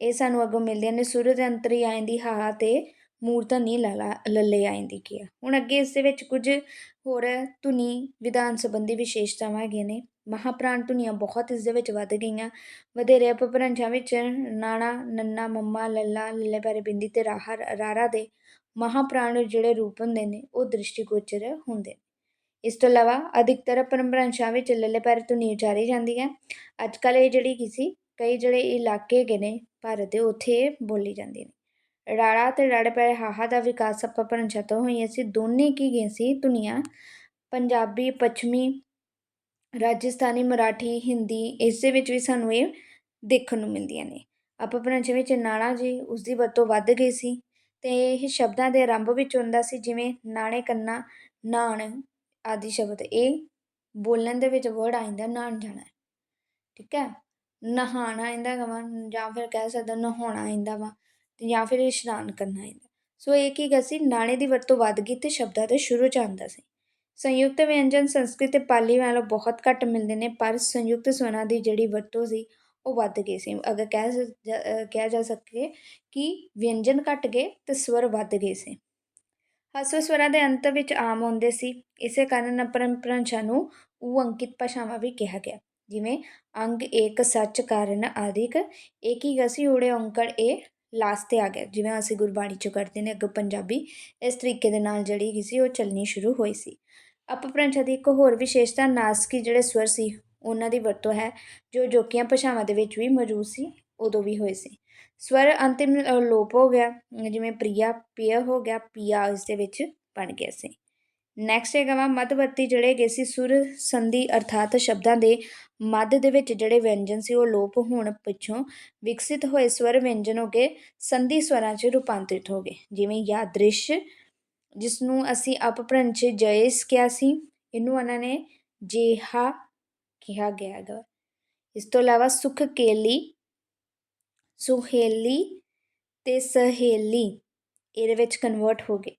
ਇਹ ਸਾਨੂੰ ਅੱਗੋਂ ਮਿਲਦੀਆਂ ਨੇ। ਸੁਰ ਦੇ ਅੰਤਰੀ ਆ ਜਾਂਦੀ ਹਾ ਅਤੇ ਮੂਰਧਨੀ ਲੱਲੇ ਆ ਜਾਂਦੀ ਕੀ ਆ। ਹੁਣ ਅੱਗੇ ਇਸ ਦੇ ਵਿੱਚ ਕੁਝ ਹੋਰ ਧੁਨੀ ਵਿਧਾਨ ਸੰਬੰਧੀ ਵਿਸ਼ੇਸ਼ਤਾਵਾਂ ਹੈਗੀਆਂ ਨੇ। ਮਹਾਂਪੁਰਾਣ ਧੁਨੀਆਂ ਬਹੁਤ ਇਸ ਦੇ ਵਿੱਚ ਵੱਧ ਗਈਆਂ। ਵਧੇਰੇ ਅਪਭ੍ਰੰਸ਼ਾਂ ਵਿੱਚ ਨਾਣਾ, ਨੰਨਾ, ਮੰਮਾ, ਲੱਲਾ, ਲੱਲੇ ਪੈਰੇ ਬਿੰਦੀ ਅਤੇ ਰਾਰਾ ਦੇ ਮਹਾਂਪੁਰਾਣ ਜਿਹੜੇ ਰੂਪ ਹੁੰਦੇ ਨੇ ਉਹ ਦ੍ਰਿਸ਼ਟੀਗੋਚਰ ਹੁੰਦੇ। ਇਸ ਤੋਂ ਇਲਾਵਾ ਅਧਿਕਤਰ ਅਪਭ੍ਰੰਸ਼ਾਂ ਵਿੱਚ ਲੱਲੇ ਪੈਰੇ ਧੁਨੀ ਉਚਾਰੀ ਜਾਂਦੀ ਹੈ। ਅੱਜ ਕੱਲ੍ਹ ਇਹ ਜਿਹੜੀ ਕਈ ਜਿਹੜੇ ਇਲਾਕੇ ਹੈਗੇ ਨੇ ਭਾਰਤ ਦੇ, ਉੱਥੇ ਇਹ ਬੋਲੀ ਜਾਂਦੀ ਨੇ। ਰਾੜਾ ਅਤੇ ਰਾੜੇ ਪੈਰੇ ਹਾਹਾ ਦਾ ਵਿਕਾਸ ਅਪਭ੍ਰੰਸ਼ਾਂ ਤੋਂ ਹੋਈਆਂ ਸੀ। ਦੋਨੇ ਕੀ ਗਏ ਸੀ ਧੁਨੀਆਂ ਪੰਜਾਬੀ, ਪੱਛਮੀ, ਰਾਜਸਥਾਨੀ, ਮਰਾਠੀ, ਹਿੰਦੀ ਇਸ ਦੇ ਵਿੱਚ ਵੀ ਸਾਨੂੰ ਇਹ ਦੇਖਣ ਨੂੰ ਮਿਲਦੀਆਂ ਨੇ। ਅਪਭ੍ਰੰਸ਼ਾਂ ਵਿੱਚ ਨਾਣਾ ਜੀ ਉਸਦੀ ਵਰਤੋਂ ਵੱਧ ਗਈ ਸੀ ਅਤੇ ਇਹ ਸ਼ਬਦਾਂ ਦੇ ਆਰੰਭ ਵਿੱਚ ਹੁੰਦਾ ਸੀ, ਜਿਵੇਂ ਨਾਣੇ, ਕੰਨਾ, ਨਾਣ ਆਦਿ ਸ਼ਬਦ। ਇਹ ਬੋਲਣ ਦੇ ਵਿੱਚ ਵਰਡ ਆ ਜਾਂਦਾ ਨਹਾਉਣ ਜਾਣਾ, ਠੀਕ ਹੈ। ਨਹਾਉਣਾ ਆਉਂਦਾ ਹੈਗਾ ਵਾ, ਜਾਂ ਫਿਰ ਕਹਿ ਸਕਦੇ ਨਹਾਉਣਾ ਆਉਂਦਾ ਵਾ, ਜਾਂ ਫਿਰ ਇਸ਼ਨਾਨ ਕਰਨਾ ਆਉਂਦਾ। ਸੋ ਇਹ ਕੀ ਹੈਗਾ ਸੀ, ਨਾਣੇ ਦੀ ਵਰਤੋਂ ਵੱਧ ਗਈ ਅਤੇ ਸ਼ਬਦਾਂ ਦੇ ਸ਼ੁਰੂ 'ਚ ਆਉਂਦਾ ਸੀ। ਸੰਯੁਕਤ ਵਿਅੰਜਨ ਸੰਸਕ੍ਰਿਤ ਅਤੇ ਪਾਲੀ ਨਾਲੋਂ ਬਹੁਤ ਘੱਟ ਮਿਲਦੇ ਨੇ, ਪਰ ਸੰਯੁਕਤ ਸਵਰਾਂ ਦੀ ਜਿਹੜੀ ਵਰਤੋਂ ਸੀ ਉਹ ਵੱਧ ਗਈ ਸੀ। ਅਗਰ ਕਿਹਾ ਜਾ ਸਕੇ ਕਿ ਵਿਅੰਜਨ ਘੱਟ ਗਏ ਅਤੇ ਸਵਰ ਵੱਧ ਗਏ ਸੀ। ਹਸਵ ਸਵਰਾਂ ਦੇ ਅੰਤ ਵਿੱਚ ਆਮ ਆਉਂਦੇ ਸੀ। ਇਸੇ ਕਾਰਨ ਅਪਭ੍ਰੰਸ਼ਾਂ ਨੂੰ ਉਅੰਕਿਤ ਭਾਸ਼ਾਵਾਂ ਵੀ ਕਿਹਾ ਗਿਆ, ਜਿਵੇਂ ਅੰਗ, ਏਕ, ਸੱਚ, ਕਾਰਨ ਆਦਿਕ। ਇਹ ਕੀ ਹੈਗਾ ਸੀ, ਊੜੇ ਔਂਕੜ ਇਹ ਲਾਸਟ 'ਤੇ ਆ ਗਿਆ, ਜਿਵੇਂ ਅਸੀਂ ਗੁਰਬਾਣੀ 'ਚੋਂ ਕਰਦੇ ਨੇ ਅੱਗੋਂ ਪੰਜਾਬੀ ਇਸ ਤਰੀਕੇ ਦੇ ਨਾਲ ਜਿਹੜੀ ਹੈਗੀ ਸੀ ਉਹ ਚੱਲਣੀ ਸ਼ੁਰੂ ਹੋਈ ਸੀ। ਅਪਭ੍ਰੰਸ਼ਾਂ ਦੀ ਇੱਕ ਹੋਰ ਵਿਸ਼ੇਸ਼ਤਾ ਨਾਸਕੀ ਜਿਹੜੇ ਸਵਰ ਸੀ ਉਹਨਾਂ ਦੀ ਵਰਤੋਂ ਹੈ, ਜੋ ਅਜੋਕੀਆਂ ਭਾਸ਼ਾਵਾਂ ਦੇ ਵਿੱਚ ਵੀ ਮੌਜੂਦ ਸੀ, ਉਦੋਂ ਵੀ ਹੋਏ ਸੀ। ਸਵਰ ਅੰਤਿਮ ਲੋਪ ਹੋ ਗਿਆ, ਜਿਵੇਂ ਪ੍ਰਿਆ, ਪਿਆ ਹੋ ਗਿਆ, ਪੀਆ ਇਸ ਦੇ ਵਿੱਚ ਬਣ ਗਿਆ ਸੀ। ਨੈਕਸਟ ਹੈਗਾ ਵਾ ਮੱਧਵਰਤੀ ਜਿਹੜੇ ਹੈਗੇ ਸੀ ਸੁਰ ਸੰਧੀ, ਅਰਥਾਤ ਸ਼ਬਦਾਂ ਦੇ ਮੱਧ ਦੇ ਵਿੱਚ ਜਿਹੜੇ ਵਿਅੰਜਨ ਸੀ ਉਹ ਲੋਪ ਹੋਣ ਪਿੱਛੋਂ ਵਿਕਸਿਤ ਹੋਏ ਸਵਰ ਵਿਅੰਜਨ ਹੋ ਕੇ ਸੰਧੀ ਸਵਰਾਂ 'ਚ ਰੂਪਾਂਤਰਿਤ ਹੋ ਗਏ, ਜਿਵੇਂ ਯਾਦ੍ਰਿਸ਼ ਜਿਸ ਨੂੰ ਅਸੀਂ ਅਪਭ੍ਰੰਸ਼ ਜਯੇਸ ਕਿਹਾ ਸੀ, ਇਹਨੂੰ ਉਹਨਾਂ ਨੇ ਜੇਹਾ ਕਿਹਾ ਗਿਆ ਹੈਗਾ। ਇਸ ਤੋਂ ਇਲਾਵਾ ਸੁਖ ਕੇਲੀ, ਸੁਹੇਲੀ ਅਤੇ ਸਹੇਲੀ ਇਹਦੇ ਵਿੱਚ ਕਨਵਰਟ ਹੋ ਗਏ।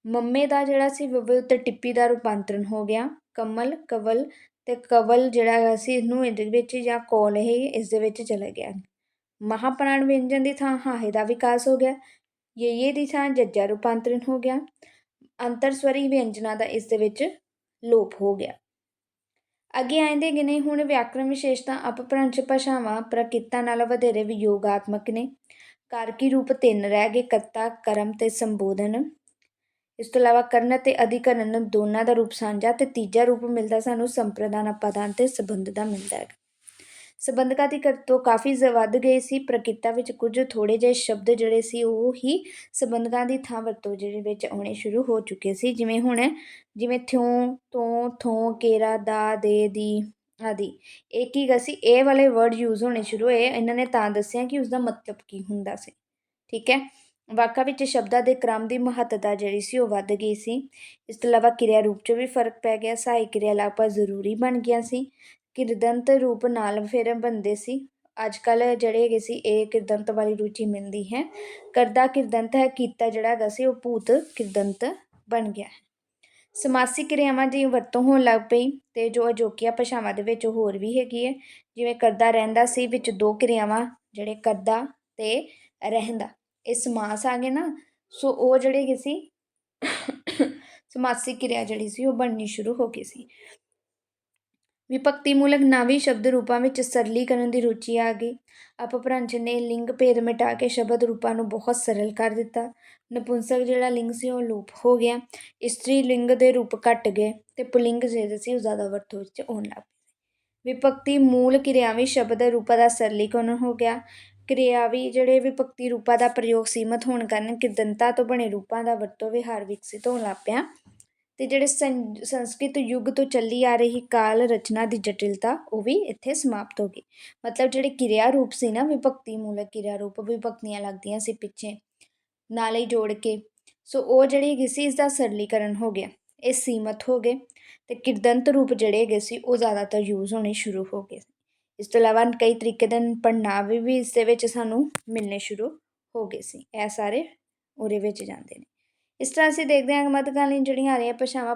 ਮੰਮੇ ਦਾ ਜਿਹੜਾ ਸੀ ਵਵਲ ਅਤੇ ਟਿੱਪੀ ਦਾ ਰੂਪਾਂਤਰਨ ਹੋ ਗਿਆ। ਕਮਲ, ਕਵਲ ਅਤੇ ਕਵਲ ਜਿਹੜਾ ਹੈਗਾ ਸੀ ਇਹਨੂੰ ਇਹਦੇ ਵਿੱਚ ਜਾਂ ਕੋਲ ਇਹ ਇਸ ਦੇ ਵਿੱਚ ਚਲਾ ਗਿਆ। ਮਹਾਂਪੁਰਾਣ ਵਿਅੰਜਨ ਦੀ ਥਾਂ ਹਾਹੇ ਦਾ ਵਿਕਾਸ ਹੋ ਗਿਆ। ਯੇ ਦੀ ਥਾਂ ਜੱਜਾ ਰੂਪਾਂਤਰਨ ਹੋ ਗਿਆ। ਅੰਤਰਸਵਰੀ ਵਿਅੰਜਨਾਂ ਦਾ ਇਸ ਦੇ ਵਿੱਚ ਲੋਪ ਹੋ ਗਿਆ। ਅੱਗੇ ਆਉਂਦੇ ਗਏ ਹੁਣ ਵਿਆਕਰਣ ਵਿਸ਼ੇਸ਼ਤਾ। ਅਪਭ੍ਰੰਸ਼ ਭਾਸ਼ਾਵਾਂ ਪ੍ਰਕਿਰਤਾ ਨਾਲ ਵਧੇਰੇ ਵਿਯੋਗਾਤਮਕ ਨੇ। ਕਾਰਕੀ ਰੂਪ 3 ਰਹਿ ਗਏ, ਕਰਤਾ, ਕਰਮ ਅਤੇ ਸੰਬੋਧਨ। ਇਸ ਤੋਂ ਇਲਾਵਾ ਕਰਨ ਅਤੇ ਅਧਿਕਰਨ ਦੋਨਾਂ ਦਾ ਰੂਪ ਸਾਂਝਾ, ਅਤੇ ਤੀਜਾ ਰੂਪ ਮਿਲਦਾ ਸਾਨੂੰ ਸੰਪ੍ਰਦਾਨ, ਅਪਾਦਾਨ ਅਤੇ ਸੰਬੰਧ ਦਾ ਮਿਲਦਾ ਹੈ। ਸੰਬੰਧਕਾਂ ਦੀ ਵਰਤੋਂ ਕਾਫੀ ਵੱਧ ਗਈ ਸੀ। ਪ੍ਰਕਿਰਤਾ ਵਿੱਚ ਕੁਝ ਥੋੜ੍ਹੇ ਜਿਹੇ ਸ਼ਬਦ ਜਿਹੜੇ ਸੀ ਉਹ ਹੀ ਸੰਬੰਧਕਾਂ ਦੀ ਥਾਂ ਵਰਤੋਂ ਜਿਹੜੇ ਵਿੱਚ ਆਉਣੇ ਸ਼ੁਰੂ ਹੋ ਚੁੱਕੇ ਸੀ, ਜਿਵੇਂ ਥਿਉ, ਤੋਂ, ਥੋਂ, ਕੇਰਾ, ਦਾ, ਦੇ, ਦੀ ਆਦਿ। ਇਹ ਕੀ ਹੈਗਾ ਸੀ, ਇਹ ਵਾਲੇ ਵਰਡ ਯੂਜ਼ ਹੋਣੇ ਸ਼ੁਰੂ ਹੋਏ। ਇਹਨਾਂ ਨੇ ਤਾਂ ਦੱਸਿਆ ਕਿ ਉਸਦਾ ਮਤਲਬ ਕੀ ਹੁੰਦਾ ਸੀ, ਠੀਕ ਹੈ। ਵਾਕਾਂ ਵਿੱਚ ਸ਼ਬਦਾਂ ਦੇ ਕ੍ਰਮ ਦੀ ਮਹੱਤਤਾ ਜਿਹੜੀ ਸੀ ਉਹ ਵੱਧ ਗਈ ਸੀ। ਇਸ ਤੋਂ ਇਲਾਵਾ ਕਿਰਿਆ ਰੂਪ 'ਚ ਵੀ ਫਰਕ ਪੈ ਗਿਆ। ਸਹਾਇਕ ਕਿਰਿਆ ਲਗਭਗ ਜ਼ਰੂਰੀ ਬਣ ਗਿਆ ਸੀ। ਕਿਰਦੰਤ ਰੂਪ ਨਾਲ ਫਿਰ ਬਣਦੇ ਸੀ। ਅੱਜ ਕੱਲ੍ਹ ਜਿਹੜੇ ਹੈਗੇ ਸੀ ਇਹ ਕਿਰਦੰਤ ਵਾਲੀ ਰੁਚੀ ਮਿਲਦੀ ਹੈ। ਕਰਦਾ ਕਿਰਦੰਤ ਹੈ, ਕੀਤਾ ਜਿਹੜਾ ਹੈਗਾ ਸੀ ਉਹ ਭੂਤ ਕਿਰਦੰਤ ਬਣ ਗਿਆ ਹੈ। ਸਮਾਸੀ ਕਿਰਿਆਵਾਂ ਦੀ ਵਰਤੋਂ ਹੋਣ ਲੱਗ ਪਈ, ਅਤੇ ਜੋ ਅਜੋਕੀਆਂ ਭਾਸ਼ਾਵਾਂ ਦੇ ਵਿੱਚ ਹੋਰ ਵੀ ਹੈਗੀ ਹੈ, ਜਿਵੇਂ ਕਰਦਾ ਰਹਿੰਦਾ ਸੀ ਵਿੱਚ 2 ਕਿਰਿਆਵਾਂ ਜਿਹੜੇ ਕਰਦਾ ਅਤੇ ਰਹਿੰਦਾ, ਇਹ ਸਮਾਸ ਆ ਗਏ ਨਾ। ਸੋ ਉਹ ਜਿਹੜੇ ਹੈਗੇ ਸੀ ਸਮਾਸੀ ਕਿਰਿਆ ਜਿਹੜੀ ਸੀ ਉਹ ਬਣਨੀ ਸ਼ੁਰੂ ਹੋ ਗਈ ਸੀ। ਵਿਭਕਤੀ ਮੂਲਕ ਨਾਵੀ ਸ਼ਬਦ ਰੂਪਾਂ ਵਿੱਚ ਸਰਲੀਕਰਨ ਦੀ ਰੁਚੀ ਆ ਗਈ। ਅਪਭ੍ਰੰਸ਼ ਨੇ ਲਿੰਗ ਭੇਦ ਮਿਟਾ ਕੇ ਸ਼ਬਦ ਰੂਪਾਂ ਨੂੰ ਬਹੁਤ ਸਰਲ ਕਰ ਦਿੱਤਾ। ਨਪੁੰਸਕ ਜਿਹੜਾ ਲਿੰਗ ਸੀ ਉਹ ਲੋਪ ਹੋ ਗਿਆ। ਇਸਤਰੀ ਲਿੰਗ ਦੇ ਰੂਪ ਘੱਟ ਗਏ ਅਤੇ ਪੁਲਿੰਗ ਜਿਹੜੇ ਸੀ ਉਹ ਜ਼ਿਆਦਾ ਵਰਤੋਂ ਵਿੱਚ ਆਉਣ ਲੱਗ ਪਏ। ਵਿਭਕਤੀ ਮੂਲ ਕਿਰਿਆਵੀ ਸ਼ਬਦ ਰੂਪਾਂ ਦਾ ਸਰਲੀਕਰਨ ਹੋ ਗਿਆ। ਕਿਰਿਆਵੀ ਜਿਹੜੇ ਵਿਭਕਤੀ ਰੂਪਾਂ ਦਾ ਪ੍ਰਯੋਗ ਸੀਮਤ ਹੋਣ ਕਾਰਨ ਕਿਰਦੰਤਾਂ ਤੋਂ ਬਣੇ ਰੂਪਾਂ ਦਾ ਵਰਤੋਂ ਵਿਹਾਰ ਵਿਕਸਿਤ ਹੋਣ ਲੱਗ ਪਿਆ। ਅਤੇ ਜਿਹੜੇ ਸੰਸਕ੍ਰਿਤ ਯੁੱਗ ਤੋਂ ਚੱਲੀ ਆ ਰਹੀ ਕਾਲ ਰਚਨਾ ਦੀ ਜਟਿਲਤਾ ਉਹ ਵੀ ਇੱਥੇ ਸਮਾਪਤ ਹੋ ਗਈ। ਮਤਲਬ ਜਿਹੜੇ ਕਿਰਿਆ ਰੂਪ ਸੀ ਨਾ, ਵਿਭਕਤੀ ਮੂਲਕ ਕਿਰਿਆ ਰੂਪ, ਵਿਭਕਤੀਆਂ ਲੱਗਦੀਆਂ ਸੀ ਪਿੱਛੇ ਨਾਲ ਹੀ ਜੋੜ ਕੇ, ਸੋ ਉਹ ਜਿਹੜੀ ਹੈਗੀ ਸੀ ਇਸਦਾ ਸਰਲੀਕਰਨ ਹੋ ਗਿਆ, ਇਹ ਸੀਮਤ ਹੋ ਗਏ। ਅਤੇ ਕਿਰਦੰਤ ਰੂਪ ਜਿਹੜੇ ਹੈਗੇ ਸੀ ਉਹ ਜ਼ਿਆਦਾਤਰ ਯੂਜ਼ ਹੋਣੇ ਸ਼ੁਰੂ ਹੋ ਗਏ। ਇਸ ਤੋਂ ਇਲਾਵਾ ਕਈ ਤਰੀਕੇ ਦੇ ਪੜ੍ਹਨਾਂਵ ਵੀ ਇਸ ਦੇ ਵਿੱਚ ਸਾਨੂੰ ਮਿਲਣੇ ਸ਼ੁਰੂ ਹੋ ਗਏ ਸੀ। ਇਹ ਸਾਰੇ ਉਹਦੇ ਵਿੱਚ ਜਾਂਦੇ ਨੇ। ਇਸ ਤਰ੍ਹਾਂ ਅਸੀਂ ਦੇਖਦੇ ਹਾਂ ਕਿ ਮੱਧਕਾਲੀਨ ਜਿਹੜੀਆਂ ਆ ਰਹੀਆਂ ਭਾਸ਼ਾਵਾਂ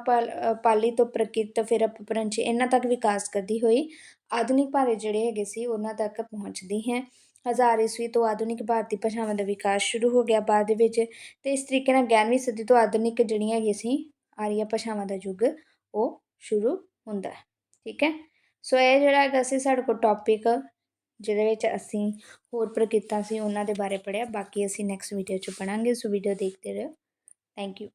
ਪਾਲੀ ਤੋਂ ਪ੍ਰਕਿਰਤ, ਫਿਰ ਅਪਭ੍ਰੰਸ਼, ਇਹਨਾਂ ਤੱਕ ਵਿਕਾਸ ਕਰਦੀ ਹੋਈ ਆਧੁਨਿਕ ਭਾਰਤ ਜਿਹੜੇ ਹੈਗੇ ਸੀ ਉਹਨਾਂ ਤੱਕ ਪਹੁੰਚਦੀ ਹੈ। 1000 ਈਸਵੀ ਤੋਂ ਆਧੁਨਿਕ ਭਾਰਤੀ ਭਾਸ਼ਾਵਾਂ ਦਾ ਵਿਕਾਸ ਸ਼ੁਰੂ ਹੋ ਗਿਆ ਬਾਅਦ ਦੇ ਵਿੱਚ, ਅਤੇ ਇਸ ਤਰੀਕੇ ਨਾਲ 11ਵੀਂ ਸਦੀ ਤੋਂ ਆਧੁਨਿਕ ਜਿਹੜੀਆਂ ਹੈਗੀਆਂ ਸੀ ਆਰੀਆ ਭਾਸ਼ਾਵਾਂ ਦਾ ਯੁੱਗ ਉਹ ਸ਼ੁਰੂ ਹੁੰਦਾ ਹੈ, ਠੀਕ ਹੈ। ਸੋ ਇਹ ਜਿਹੜਾ ਹੈਗਾ ਸੀ ਸਾਡੇ ਕੋਲ ਟੋਪਿਕ, ਜਿਹਦੇ ਵਿੱਚ ਅਸੀਂ ਹੋਰ ਪ੍ਰਕਿਰਤਾ ਸੀ ਉਹਨਾਂ ਦੇ ਬਾਰੇ ਪੜ੍ਹਿਆ। ਬਾਕੀ ਅਸੀਂ ਨੈਕਸਟ ਵੀਡੀਓ 'ਚ ਪੜ੍ਹਾਂਗੇ। ਸੋ ਵੀਡੀਓ ਦੇਖਦੇ ਰਹੋ। Thank you.